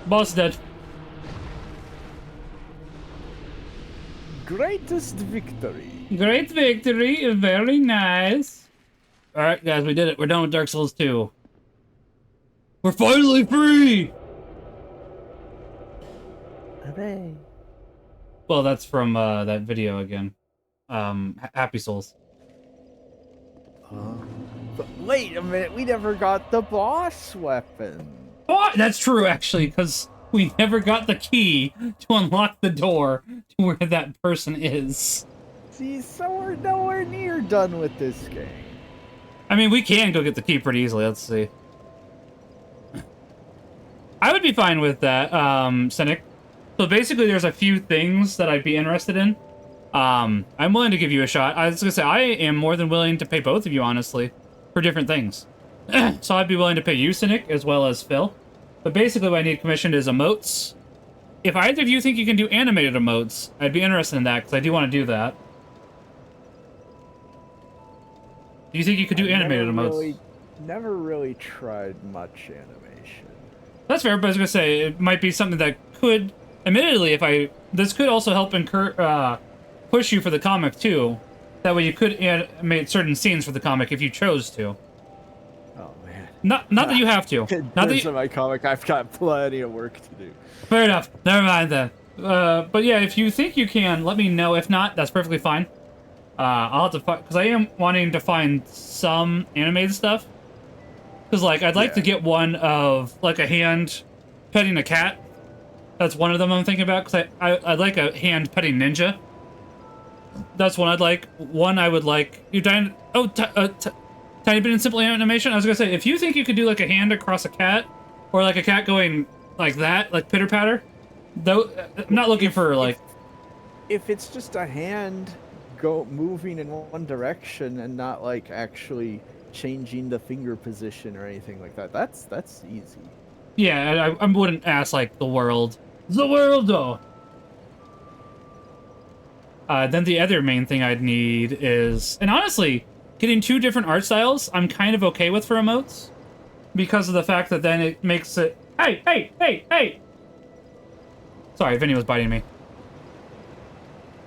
Boss dead. Greatest victory. Great victory, very nice. Alright, guys, we did it. We're done with Dark Souls 2. We're finally free! Hooray. Well, that's from that video again. Happy Souls. But wait a minute, we never got the boss weapon. Oh, that's true, actually, because we never got the key to unlock the door to where that person is. See, so we're nowhere near done with this game. I mean, we can go get the key pretty easily. Let's see. I would be fine with that, Cynic. So basically, there's a few things that I'd be interested in. I'm willing to give you a shot. I was gonna say, I am more than willing to pay both of you, honestly, for different things. So I'd be willing to pay you, Cynic, as well as Phil. But basically what I need commissioned is emotes. If either of you think you can do animated emotes, I'd be interested in that, because I do want to do that. Do you think you could do animated emotes? Never really tried much animation. That's fair, but I was gonna say, it might be something that could, admittedly, this could also help push you for the comic, too. That way you could animate certain scenes for the comic if you chose to. Oh, man. Not that you have to. Not that in my comic, I've got plenty of work to do. Fair enough. Never mind then. But yeah, if you think you can, let me know. If not, that's perfectly fine. I'll have to find, because I am wanting to find some animated stuff. Because, like, I'd like to get one of, like, a hand petting a cat. That's one of them I'm thinking about, because I'd like a hand petting ninja. That's one I'd like. One I would like. You tiny bit in simple animation. I was gonna say, if you think you could do like a hand across a cat, or like a cat going like that, like pitter patter. Though I'm not looking for like. If it's just a hand moving in one direction and not like actually changing the finger position or anything like that, that's easy. Yeah, I wouldn't ask like the world. The world though. Then the other main thing I'd need is, and honestly, getting two different art styles, I'm kind of okay with for emotes, because of the fact that then it makes it. Hey! Sorry, Vinny was biting me.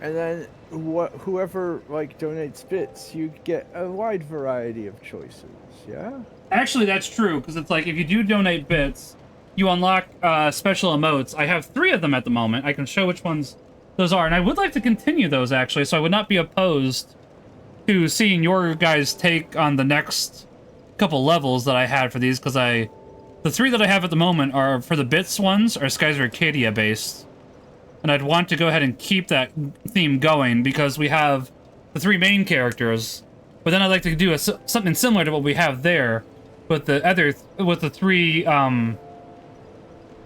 And then whoever like donates bits, you get a wide variety of choices. Yeah. Actually, that's true, because it's like if you do donate bits, you unlock special emotes. I have 3 of them at the moment. I can show which ones those are, and I would like to continue those, actually, so I would not be opposed to seeing your guys' take on the next couple levels that I had for these, because the 3 that I have at the moment are, for the bits ones, are Skies of Arcadia based, and I'd want to go ahead and keep that theme going, because we have the 3 main characters, but then I'd like to do something similar to what we have there, with the 3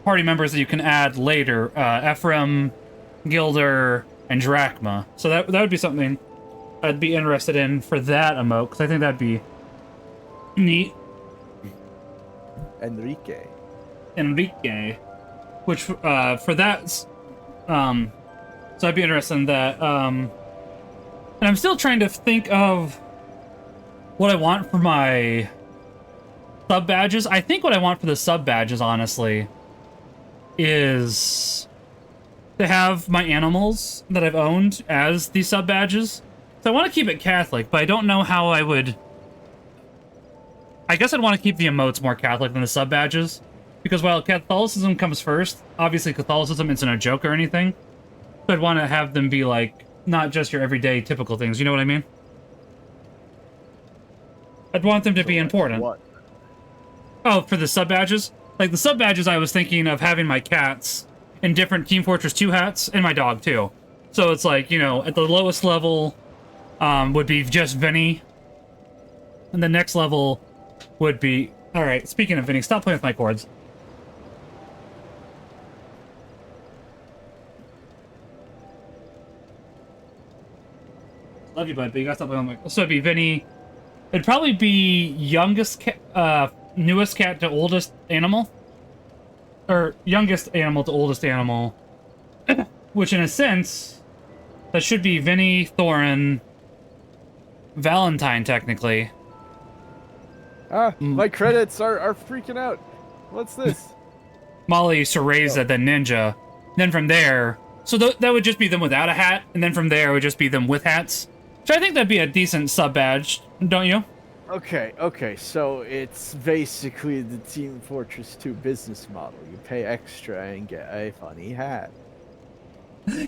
party members that you can add later, Ephraim, Gilder, and Drachma. So that would be something I'd be interested in for that emote, because I think that'd be neat. Enrique. Which, for that, so I'd be interested in that, and I'm still trying to think of what I want for my sub badges. I think what I want for the sub badges, honestly, is to have my animals that I've owned as the sub badges. So I want to keep it Catholic, but I don't know how I would. I guess I'd want to keep the emotes more Catholic than the sub badges, because while Catholicism comes first, obviously Catholicism isn't a joke or anything. So I'd want to have them be like not just your everyday typical things. You know what I mean? I'd want them to be important. What? Oh, for the sub badges? Like the sub badges, I was thinking of having my cats in different Team Fortress 2 hats, and my dog too. So it's like, you know, at the lowest level would be just Vinny. And the next level would be... Alright, speaking of Vinny, stop playing with my cords. Love you, bud, but you gotta stop playing with my... So it'd be Vinny. It'd probably be youngest cat, newest cat to oldest animal. Or youngest animal to oldest animal. Which, in a sense, that should be Vinny, Thorin, Valentine, technically. Ah, my credits are freaking out. What's this? Molly, Cereza, then Ninja. Then from there... So that would just be them without a hat, and then from there it would just be them with hats. So I think that'd be a decent sub-badge, don't you? Okay, so it's basically the Team Fortress 2 business model. You pay extra and get a funny hat.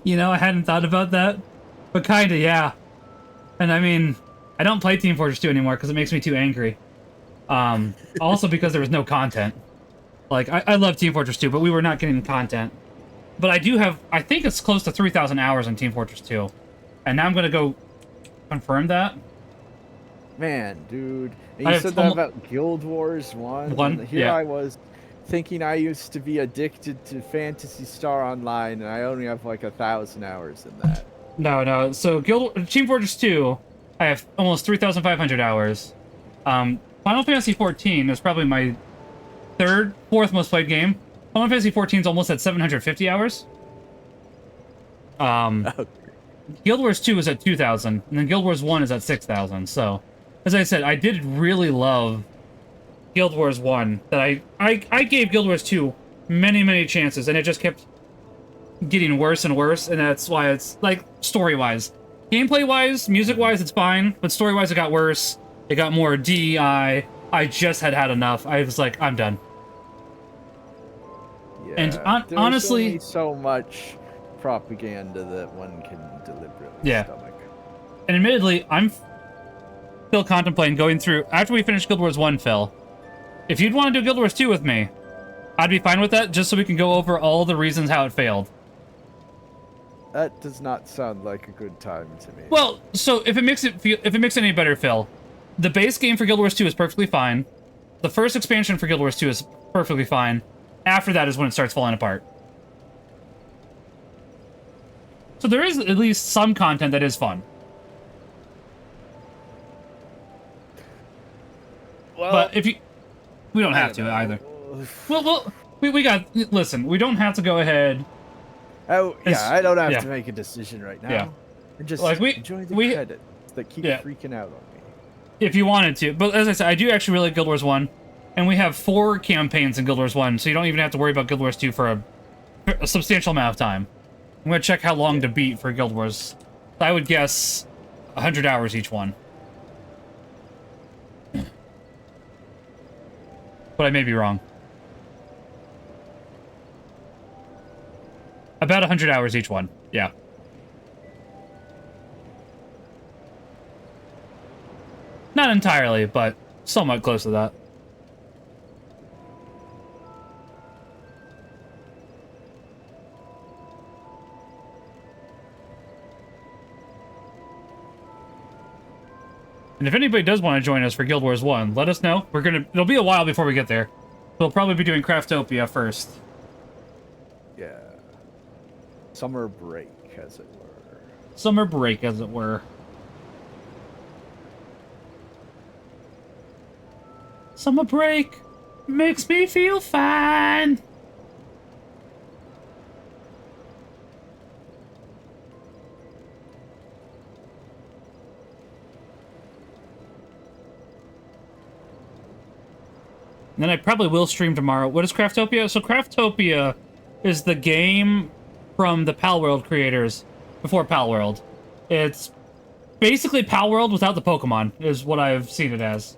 You know, I hadn't thought about that. But kinda, yeah. And I mean, I don't play Team Fortress 2 anymore because it makes me too angry. Also because there was no content. Like, I love Team Fortress 2, but we were not getting content. But I do have, I think it's close to 3,000 hours in Team Fortress 2. And now I'm gonna go confirm that. Man, dude. And you said that about Guild Wars 1? And here yeah. I was thinking I used to be addicted to Phantasy Star Online, and I only have like 1,000 hours in that. No. So Team Fortress 2, I have almost 3,500 hours. Final Fantasy 14 is probably my fourth most played game. Final Fantasy 14 is almost at 750 hours. Okay. Guild Wars 2 is at 2,000, and then Guild Wars 1 is at 6,000. So, as I said, I did really love Guild Wars 1. That I gave Guild Wars 2 many chances, and it just kept getting worse and worse, and that's why it's, like, story-wise. Gameplay-wise, music-wise, it's fine, but story-wise, it got worse. It got more DEI. I just had enough. I was like, I'm done. Yeah, and there's honestly... only so much propaganda that one can deliberately stomach. And admittedly, I'm still contemplating going through... After we finish Guild Wars 1, Phil, if you'd want to do Guild Wars 2 with me, I'd be fine with that, just so we can go over all the reasons how it failed. That does not sound like a good time to me. Well, so if it makes it any better, Phil, the base game for Guild Wars 2 is perfectly fine. The first expansion for Guild Wars 2 is perfectly fine. After that is when it starts falling apart. So there is at least some content that is fun. Well, but if you... We don't have to either. Well, we got... Listen, we don't have to go ahead... Oh, yeah, I don't have to make a decision right now. Yeah. And just like enjoy the credits that keep freaking out on me. If you wanted to. But as I said, I do actually really like Guild Wars 1. And we have 4 campaigns in Guild Wars 1, so you don't even have to worry about Guild Wars 2 for a substantial amount of time. I'm going to check how long to beat for Guild Wars. I would guess 100 hours each one. But I may be wrong. About 100 hours each one, yeah. Not entirely, but somewhat close to that. And if anybody does want to join us for Guild Wars 1, let us know. It'll be a while before we get there. We'll probably be doing Craftopia first. Yeah. Summer break, as it were. Summer break, as it were. Summer break makes me feel fine. And then I probably will stream tomorrow. What is Craftopia? So Craftopia is the game from the Palworld creators before Palworld. It's basically Palworld without the Pokemon, is what I've seen it as.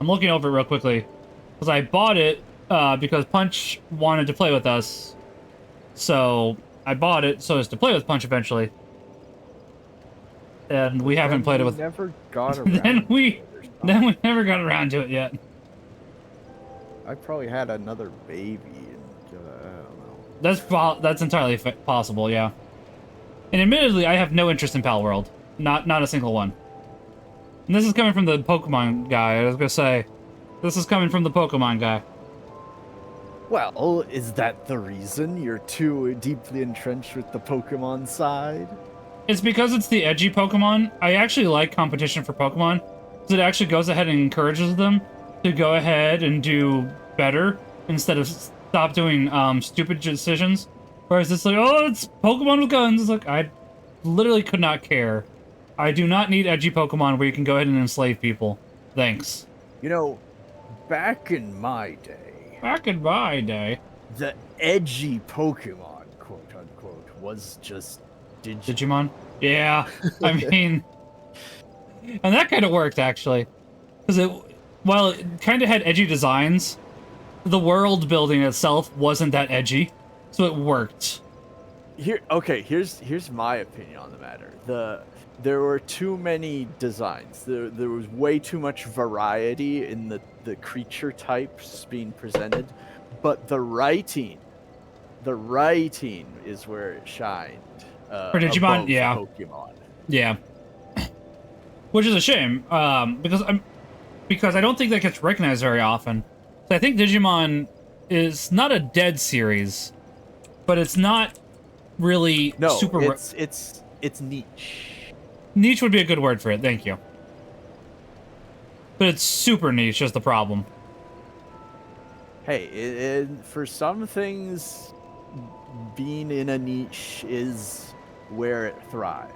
I'm looking over it real quickly. Because I bought it because Punch wanted to play with us. So I bought it so as to play with Punch eventually. And we haven't played it with... Never got around then we never got around to it yet. I probably had another baby and I don't know. That's entirely possible, yeah. And admittedly, I have no interest in Palworld. Not a single one. And this is coming from the Pokemon guy. I was gonna say, this is coming from the Pokemon guy. Well, is that the reason you're too deeply entrenched with the Pokemon side? It's because it's the edgy Pokemon. I actually like competition for Pokemon, because it actually goes ahead and encourages them to go ahead and do better instead of stop doing stupid decisions. Whereas it's like, oh, it's Pokemon with guns. It's like, I literally could not care. I do not need edgy Pokemon where you can go ahead and enslave people. Thanks. You know, back in my day... The edgy Pokemon, quote-unquote, was just Digimon? Yeah, I mean... and that kind of worked, actually. Because while it kind of had edgy designs, the world building itself wasn't that edgy, so it worked. Here's my opinion on the matter. There were too many designs. There was way too much variety in the creature types being presented, but the writing is where it shined. For Digimon, yeah. Pokemon. Yeah. Which is a shame, because I don't think that gets recognized very often. So I think Digimon is not a dead series, but it's not really super... it's niche. Niche would be a good word for it, thank you. But it's super niche is the problem. Hey, for some things, being in a niche is where it thrives.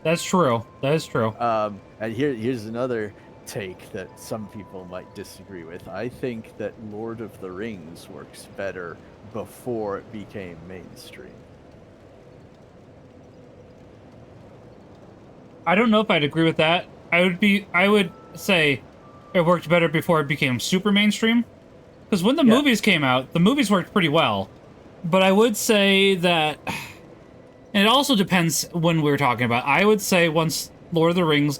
That's true. That is true. And here's another take that some people might disagree with. I think that Lord of the Rings works better before it became mainstream. I don't know if I'd agree with that. I would say it worked better before it became super mainstream. Because when the movies came out, the movies worked pretty well. But I would say that, and it also depends when we're talking about. I would say once Lord of the Rings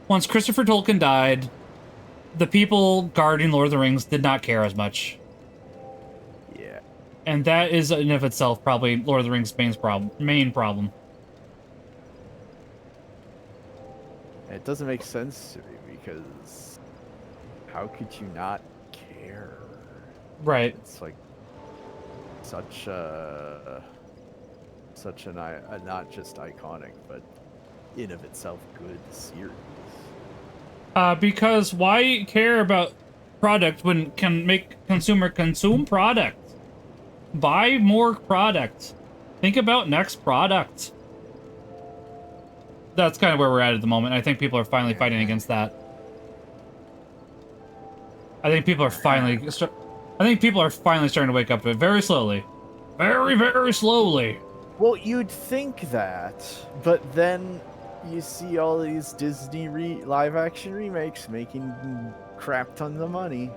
once Christopher Tolkien died, the people guarding Lord of the Rings did not care as much. Yeah. And that is in of itself probably Lord of the Rings' main problem. It doesn't make sense to me because how could you not care? Right. It's like such a not just iconic, but in of itself good series. Because why care about product when can make consumer consume product? Buy more product. Think about next product. That's kind of where we're at the moment. I think people are finally fighting against that. I think people are finally starting to wake up to it very slowly. Very, very slowly. Well, you'd think that, but then you see all these Disney live-action remakes making crap tons of money.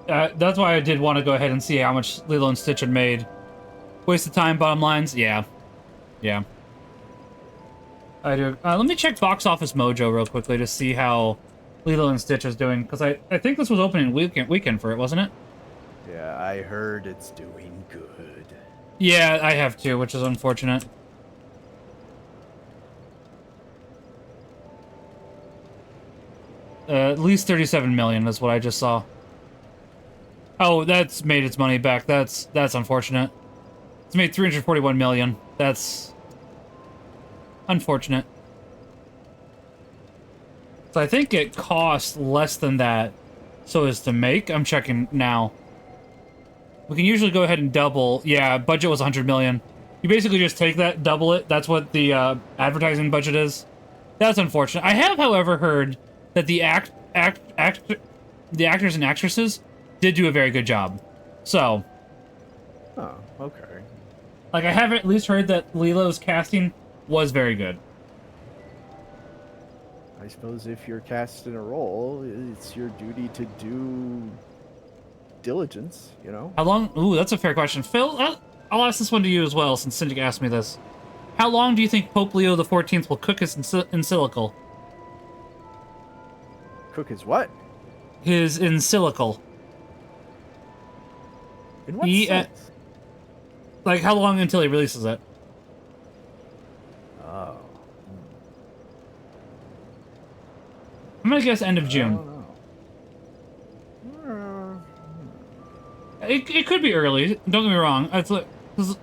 That's why I did want to go ahead and see how much Lilo and Stitch had made. Waste of time, bottom lines? Yeah. Yeah. I do. Let me check Box Office Mojo real quickly to see how Lilo and Stitch is doing, because I think this was opening weekend for it, wasn't it? Yeah, I heard it's doing good. Yeah, I have too, which is unfortunate. At least 37 million is what I just saw. Oh, that's made its money back. That's unfortunate. It's made 341 million. That's unfortunate. So I think it cost less than that so as to make. I'm checking now. We can usually go ahead and double. Yeah, budget was 100 million. You basically just take that, double it. That's what the advertising budget is. That's unfortunate. I have, however, heard that the the actors and actresses did do a very good job. So, Oh, okay. like, I have at least heard that Lilo's casting was very good. I suppose if you're cast in a role, it's your duty to do diligence, you know? How long? Ooh, that's a fair question. Phil, I'll ask this one to you as well, since Cindy asked me this. How long do you think Pope Leo XIV will cook his encyclical? Cook his what? His encyclical. In what sense? Like, how long until he releases it? Oh. I'm gonna guess end of I June. don't know. It could be early. Don't get me wrong. It's like,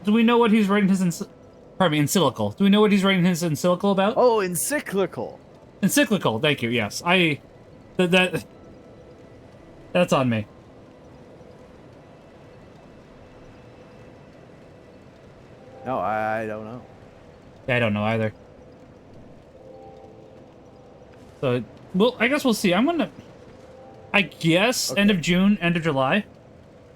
do we know what he's writing his encyclical? Do we know what he's writing his encyclical about? Oh, encyclical. Encyclical. Thank you. Yes, that's on me. No, I don't know. Yeah, I don't know either. So, well, I guess we'll see. I guess Okay. end of June, end of July.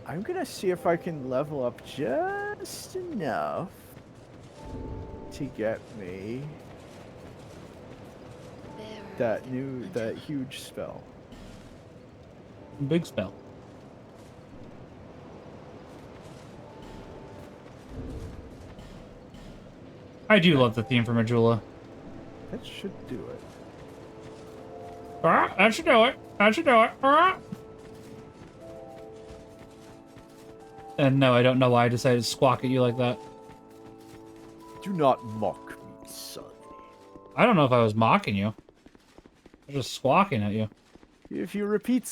I'm gonna see if I can level up just enough to get me that huge spell. Big spell. I do love the theme for Majula. That should do it. That should do it. That should do it. And no, I don't know why I decided to squawk at you like that. Do not mock me, son. I don't know if I was mocking you. I was just squawking at you. If you repeat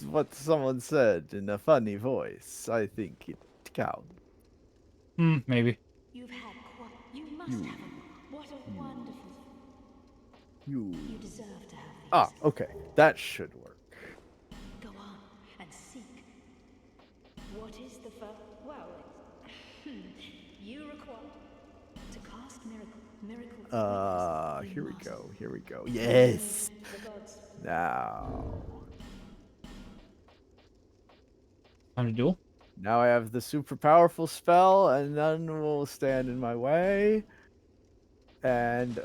what someone said in a funny voice, I think it counts. Maybe. You've had quite. You must have them. What a wonderful. You deserve to have these. Ah, okay. That should work. Go on and seek. What is the first? Well, you require to cast miracle. Here we go. Here we go. Yes. The gods. Now. Time to duel? Now I have the super powerful spell, and none will stand in my way. And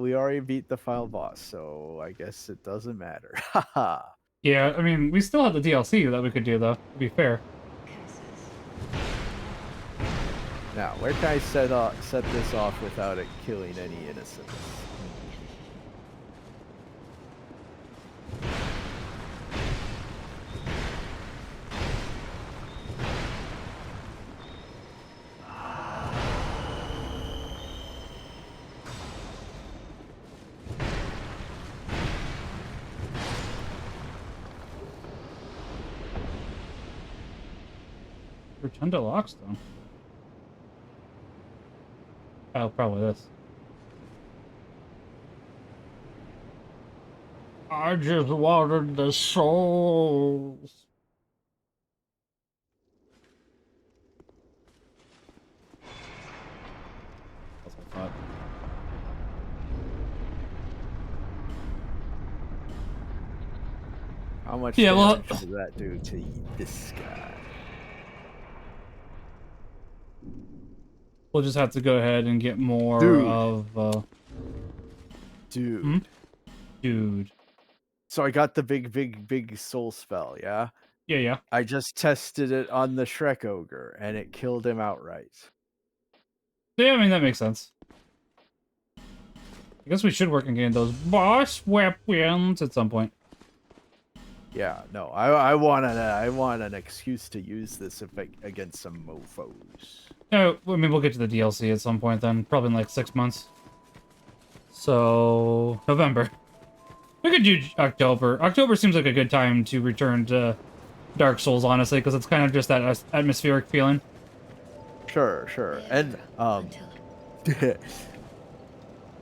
we already beat the final boss, so I guess it doesn't matter. Haha. Yeah, I mean, we still have the DLC that we could do, though, to be fair. Curses. Now, where can I set this off without it killing any innocents? Rotunda Lockstone. Oh, probably this. I just wanted the souls. That's what I thought. How much Yeah, well- damage does that do to this guy? We'll just have to go ahead and get more Dude. of, Dude. dude. So I got the big soul spell, yeah? Yeah. I just tested it on the Shrek Ogre, and it killed him outright. Yeah, I mean, that makes sense. I guess we should work on getting those boss weapons at some point. Yeah, no, I want an excuse to use this against some mofos. No, I mean, we'll get to the DLC at some point then. Probably in like 6 months. So, November. We could do October. October seems like a good time to return to Dark Souls, honestly, because it's kind of just that atmospheric feeling. Sure. And,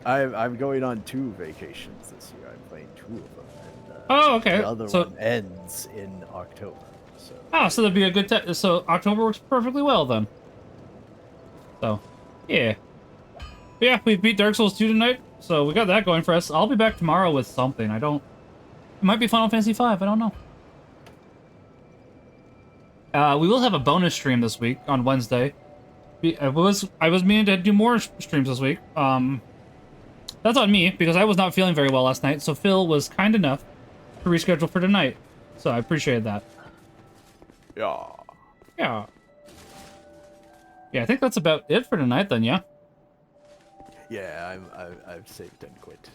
I'm going on 2 vacations this year. I'm playing 2 of them. And, Oh, okay. The other So- one ends in October. So. Oh, so that'd be a good time. So October works perfectly well then. So, yeah. But yeah, we beat Dark Souls 2 tonight, so we got that going for us. I'll be back tomorrow with something. It might be Final Fantasy V, I don't know. We will have a bonus stream this week on Wednesday. I was meaning to do more streams this week. That's on me, because I was not feeling very well last night, so Phil was kind enough to reschedule for tonight. So I appreciate that. Yeah. Yeah. Yeah, I think that's about it for tonight then, yeah? Yeah, I've saved and quit.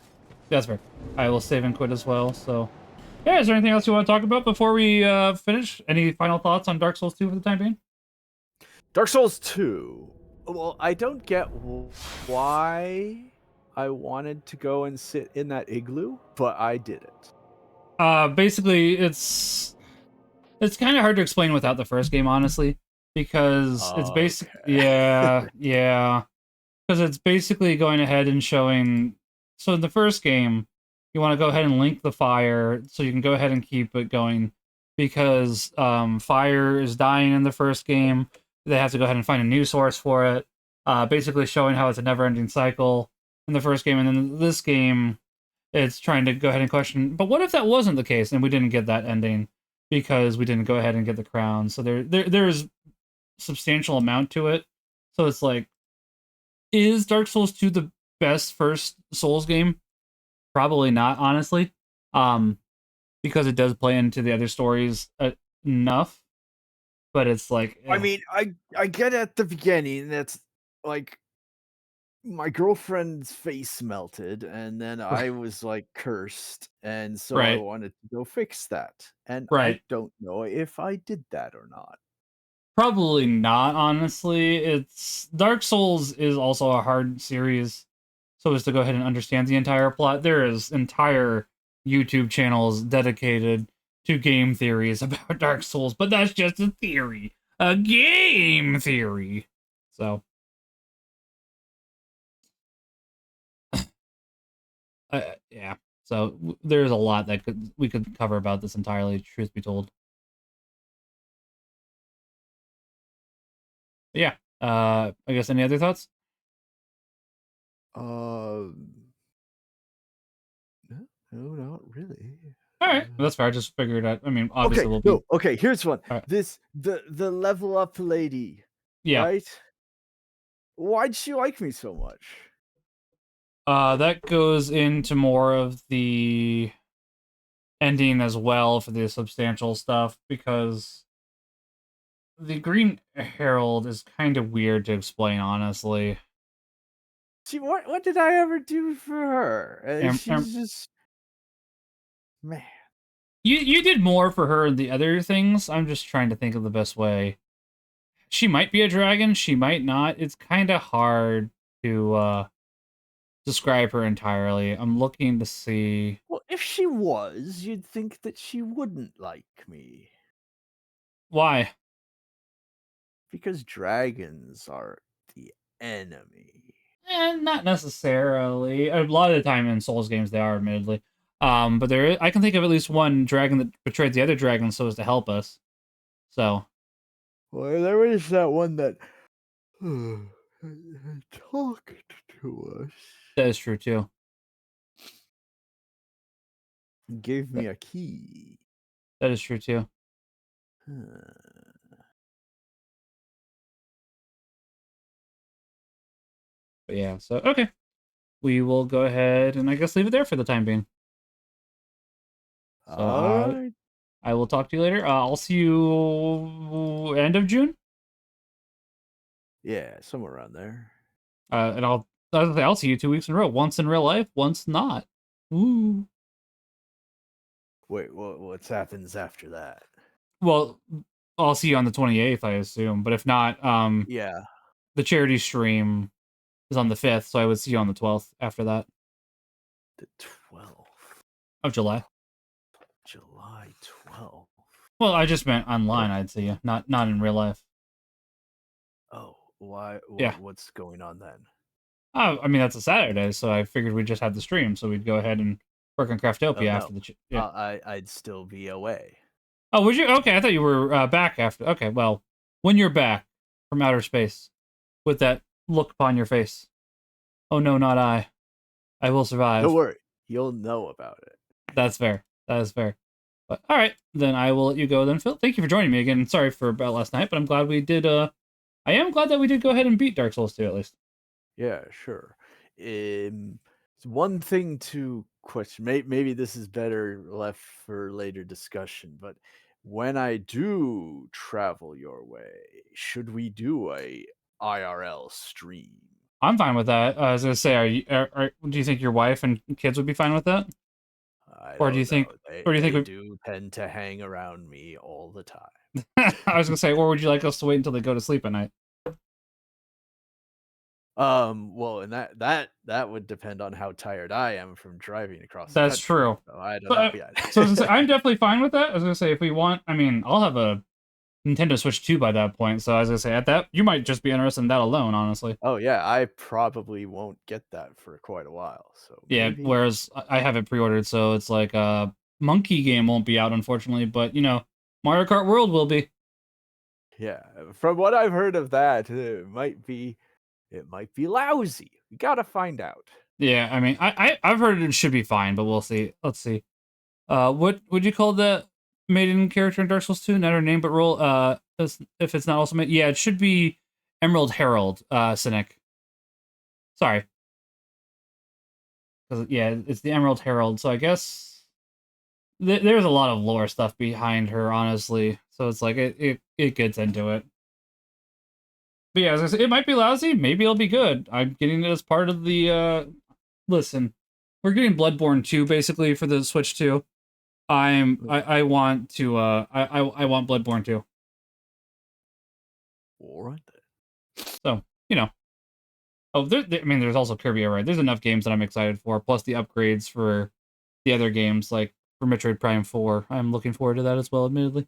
That's fair. I will save and quit as well, so... Yeah, is there anything else you want to talk about before we finish? Any final thoughts on Dark Souls 2 for the time being? Dark Souls 2. Well, I don't get why I wanted to go and sit in that igloo, but I did it. Basically, it's kind of hard to explain without the first game, honestly, because it's basically... Yeah, yeah. Because it's basically going ahead and showing... So in the first game, you want to go ahead and link the fire so you can go ahead and keep it going, because fire is dying in the first game. They have to go ahead and find a new source for it, basically showing how it's a never-ending cycle in the first game. And then this game, it's trying to go ahead and question, but what if that wasn't the case and we didn't get that ending because we didn't go ahead and get the crown? So there's substantial amount to it. So it's like, is Dark Souls 2 the best first Souls game? Probably not, honestly, because it does play into the other stories enough. But it's like, I mean, I get at the beginning that's like my girlfriend's face melted, and then I was like cursed, and so I right, wanted to go fix that, and I right. don't know if I did that or not. Probably not, honestly. It's Dark Souls is also a hard series, so as to go ahead and understand the entire plot. There is entire YouTube channels dedicated to game theories about Dark Souls, but that's just a theory. A game theory. So yeah. So there's a lot that we could cover about this entirely, truth be told. But yeah. I guess any other thoughts? No, not really. All right, that's fair. I just figured out. I mean, obviously Okay, we'll be. no, okay. Here's one. All right. The level up lady. Yeah. Right? Why'd she like me so much? That goes into more of the ending as well for the substantial stuff, because the Green Herald is kind of weird to explain, honestly. See, what did I ever do for her? She's just man. You did more for her than the other things. I'm just trying to think of the best way. She might be a dragon, she might not. It's kind of hard to describe her entirely. I'm looking to see. Well, if she was, you'd think that she wouldn't like me. Why? Because dragons are the enemy. Not necessarily. A lot of the time in Souls games they are, admittedly. But I can think of at least one dragon that betrayed the other dragon so as to help us. So. Well, there is that one that talked to us. That is true too. Gave me a key. That is true too. But yeah, so okay. We will go ahead and I guess leave it there for the time being. So I will talk to you later. I'll see you end of June. Yeah, somewhere around there. And I'll see you 2 weeks in a row. Once in real life, once not. Ooh. Wait, what happens after that? Well, I'll see you on the 28th, I assume. But if not, yeah, the charity stream is on the 5th, so I would see you on the 12th after that. The 12th of July. July 12th. Well, I just meant online. I'd see you, not in real life. Oh, why? Yeah. What's going on then? Oh, I mean that's a Saturday, so I figured we just had the stream, so we'd go ahead and work on Craftopia after the. Yeah. I'd still be away. Oh, would you? Okay, I thought you were back after. Okay, well, when you're back from outer space with that look upon your face. Oh no, not I. I will survive. Don't worry, you'll know about it. That's fair. That is fair. But all right, then I will let you go then, Phil. Thank you for joining me again. Sorry for about last night, but I'm glad we did. I am glad that we did go ahead and beat Dark Souls 2 at least. Yeah, sure. One thing to question. Maybe this is better left for later discussion. But when I do travel your way, should we do a IRL stream? I'm fine with that. I was gonna say, do you think your wife and kids would be fine with that? I Or do you don't think, know. or do you think They we, do tend to hang around me all the time. I was gonna say, or would you like us to wait until they go to sleep at night? Well, and that would depend on how tired I am from driving across the That's country. true. So I don't But, know yet. so I was gonna say, I'm definitely fine with that. I was gonna say, if we want, I mean, I'll have a Nintendo Switch 2 by that point. So I was gonna say, at that, you might just be interested in that alone, honestly. Oh yeah, I probably won't get that for quite a while. So Yeah. maybe. Whereas I have it pre-ordered, so it's like Monkey game won't be out, unfortunately. But you know, Mario Kart World will be. Yeah, from what I've heard of that, it might be lousy. We gotta find out. Yeah. I mean, I've heard it should be fine, but we'll see. Let's see. What would you call the maiden character in Dark Souls 2? Not her name, but role. If it's not also made, yeah, it should be Emerald Herald. Cynic. Sorry. Yeah, it's the Emerald Herald. So I guess there's a lot of lore stuff behind her, honestly. So it's like it gets into it. But yeah, as I said, it might be lousy. Maybe it'll be good. I'm getting it as part of the. Listen, we're getting Bloodborne 2 basically for the Switch 2. I want to I want Bloodborne 2. Alright then. So, you know. Oh, I mean, there's also Kirby Air Ride. There's enough games that I'm excited for, plus the upgrades for the other games, like for Metroid Prime 4. I'm looking forward to that as well, admittedly.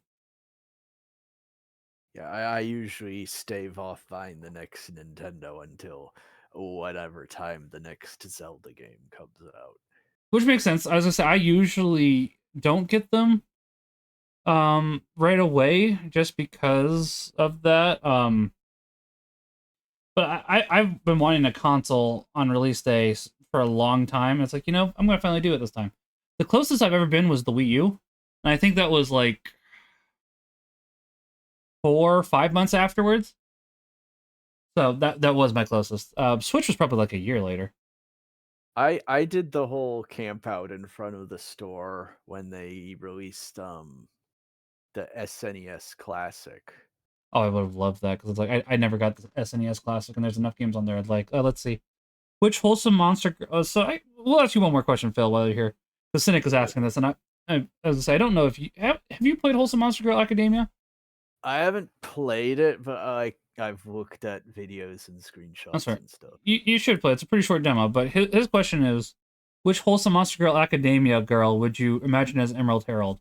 Yeah, I usually stave off buying the next Nintendo until whatever time the next Zelda game comes out. Which makes sense. I was gonna say, I usually don't get them right away just because of that. But I've been wanting a console on release day for a long time. It's like, you know, I'm gonna finally do it this time. The closest I've ever been was the Wii U, and I think that was like 4 or 5 months afterwards. So that was my closest. Switch was probably like a year later. I did the whole camp out in front of the store when they released the SNES Classic. Oh, I would have loved that because it's like I never got the SNES Classic, and there's enough games on there. I'd like. Let's see, which wholesome monster. We'll ask you one more question, Phil, while you're here. The Cynic is asking this, and as I say, I don't know if you have you played Wholesome Monster Girl Academia? I haven't played it, but I've looked at videos and That's screenshots right. and stuff. You should play. It's a pretty short demo, but his question is, which Wholesome Monster Girl Academia girl would you imagine as Emerald Herald?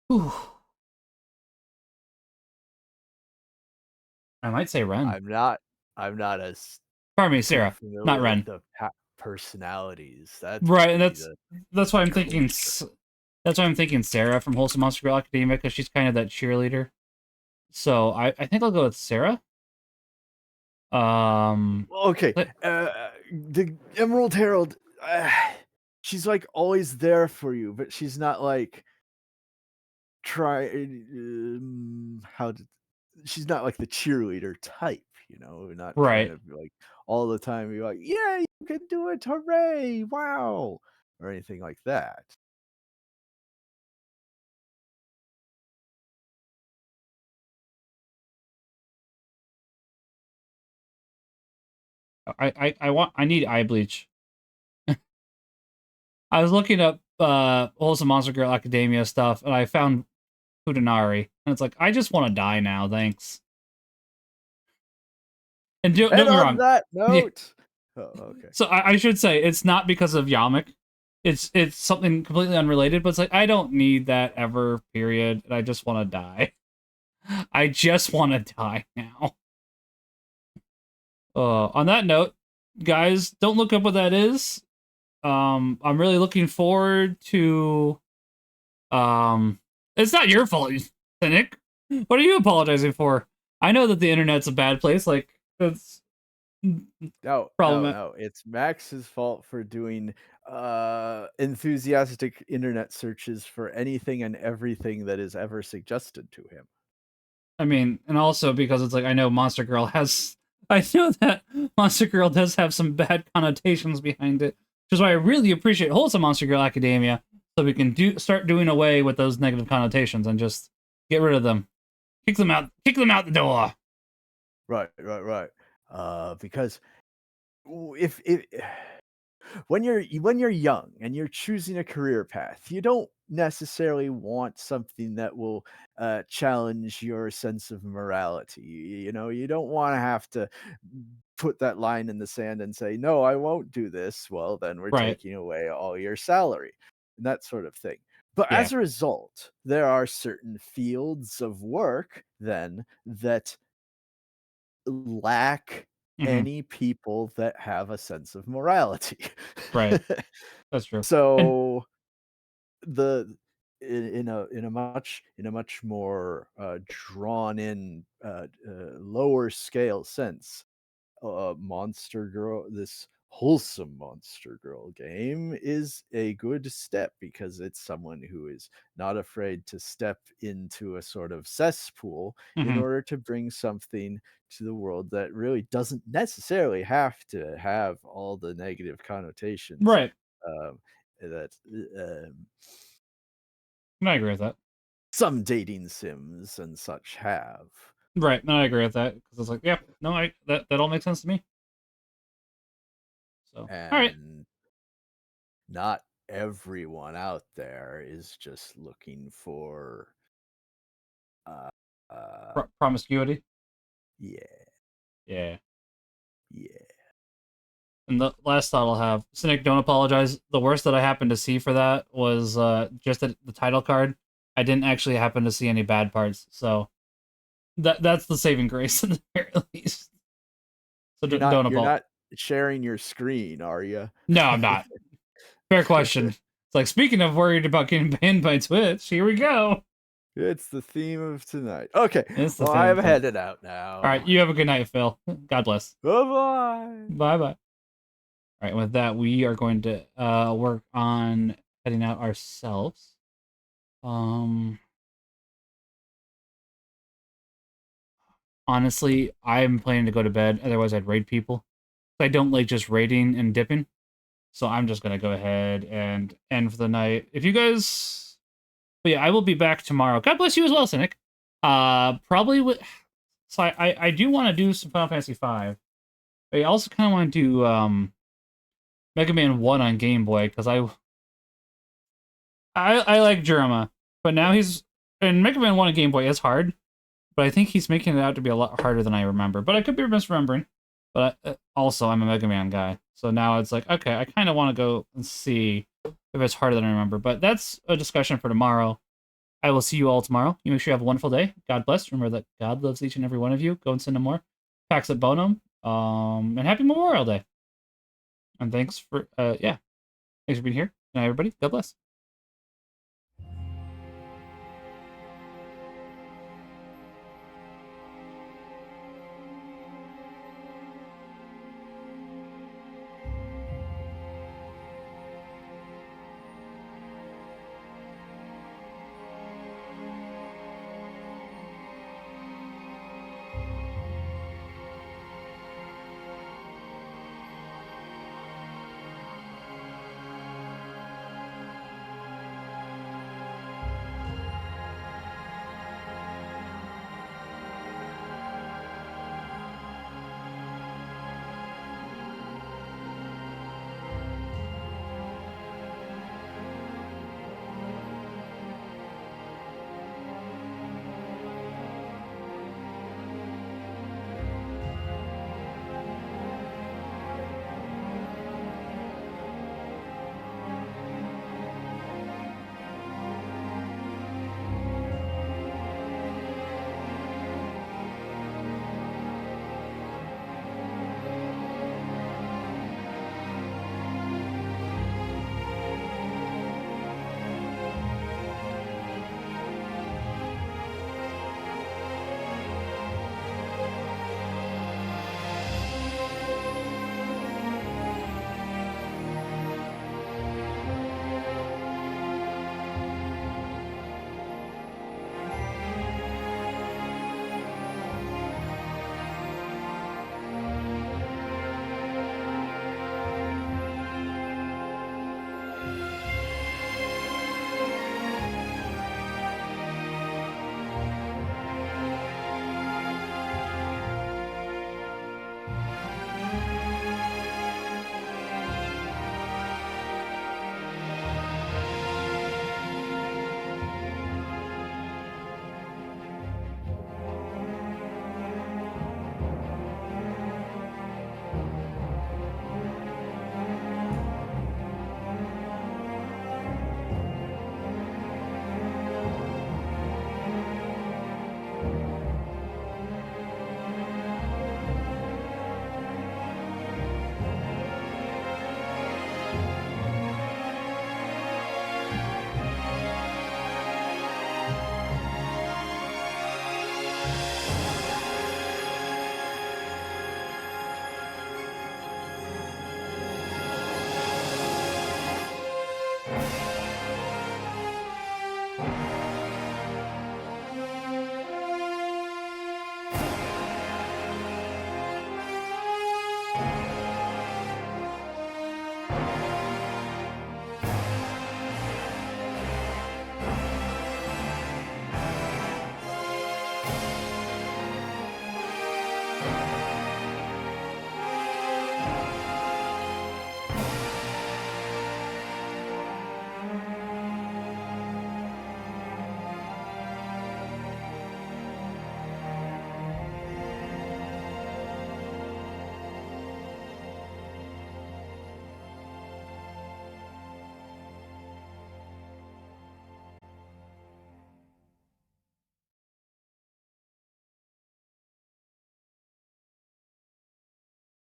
Whew. I might say Ren. I'm not as Pardon me, too Sarah, familiar not with Ren. the personalities. That's Right, and gonna be that's why I'm thinking. clincher. That's why I'm thinking Sarah from Wholesome Monster Girl Academia, because she's kind of that cheerleader. So I think I'll go with Sarah. Okay, But- the Emerald Herald, she's like always there for you, but she's not like she's not like the cheerleader type, not trying right. to be like all the time be like, yeah, you can do it, hooray, wow, or anything like that. I need eye bleach. I was looking up Wholesome Monster Girl Academia stuff, and I found Futanari, and it's like I just want to die now, thanks. And don't And get me on wrong. that Yeah. note, oh, okay. So I should say it's not because of Yamik. It's something completely unrelated, but it's like I don't need that ever, period. And I just want to die. I just want to die now. On that note, guys, don't look up what that is. I'm really looking forward to. It's not your fault, Cynic. What are you apologizing for? I know that the internet's a bad place. Like That's No, no, problematic. no. It's Max's fault for doing enthusiastic internet searches for anything and everything that is ever suggested to him. I mean, and also because it's like I know Monster Girl has. I know that Monster Girl does have some bad connotations behind it, which is why I really appreciate Wholesome Monster Girl Academia, so we can start doing away with those negative connotations and just get rid of them, kick them out the door. Right, right, right. Because if when you're young and you're choosing a career path, you don't necessarily want something that will challenge your sense of morality. You know, you don't want to have to put that line in the sand and say, "No, I won't do this." Well, then we're Right? taking away all your salary and that sort of thing. But Yeah. as a result, there are certain fields of work then that lack Hmm. any people that have a sense of morality. Right. That's true. And So the in a much more drawn in lower scale sense, Monster Girl, this wholesome Monster Girl game is a good step because it's someone who is not afraid to step into a sort of cesspool in mhm. order to bring something to the world that really doesn't necessarily have to have all the negative connotations Right. that And I agree with that. some dating sims and such have. Right. No, I agree with that because it's like, yeah, no, I that all makes sense to me. So, all right. And not everyone out there is just looking for uh, uh Promiscuity. yeah, Yeah. yeah. And the last thought I'll have, Cynic, don't apologize. The worst that I happened to see for that was just the title card. I didn't actually happen to see any bad parts, so that's the saving grace at the very least. So don't You're apologize. not sharing your screen, are you? No, I'm not. Fair question. It's like, speaking of worried about getting banned by Twitch, here we go. It's the theme of tonight. Okay, It's the well, thing. I'm headed out All right, now. you have a good night, Phil. God bless. Bye bye. Bye bye. All right, with that, we are going to work on heading out ourselves. Honestly, I'm planning to go to bed. Otherwise, I'd raid people. I don't like just raiding and dipping. So I'm just gonna go ahead and end for the night. If you guys, but yeah, I will be back tomorrow. God bless you as well, Cynic. Probably with. So I do want to do some Final Fantasy V. I also kind of want to do Mega Man 1 on Game Boy because I like Jerma, but now he's and Mega Man 1 on Game Boy is hard, but I think he's making it out to be a lot harder than I remember. But I could be misremembering. But also, I'm a Mega Man guy, so now it's like, okay, I kind of want to go and see if it's harder than I remember. But that's a discussion for tomorrow. I will see you all tomorrow. You make sure you have a wonderful day. God bless. Remember that God loves each and every one of you. Go and send him more. Pax et bonum. And happy Memorial Day. And thanks for yeah, thanks for being here. Good night, everybody. God bless.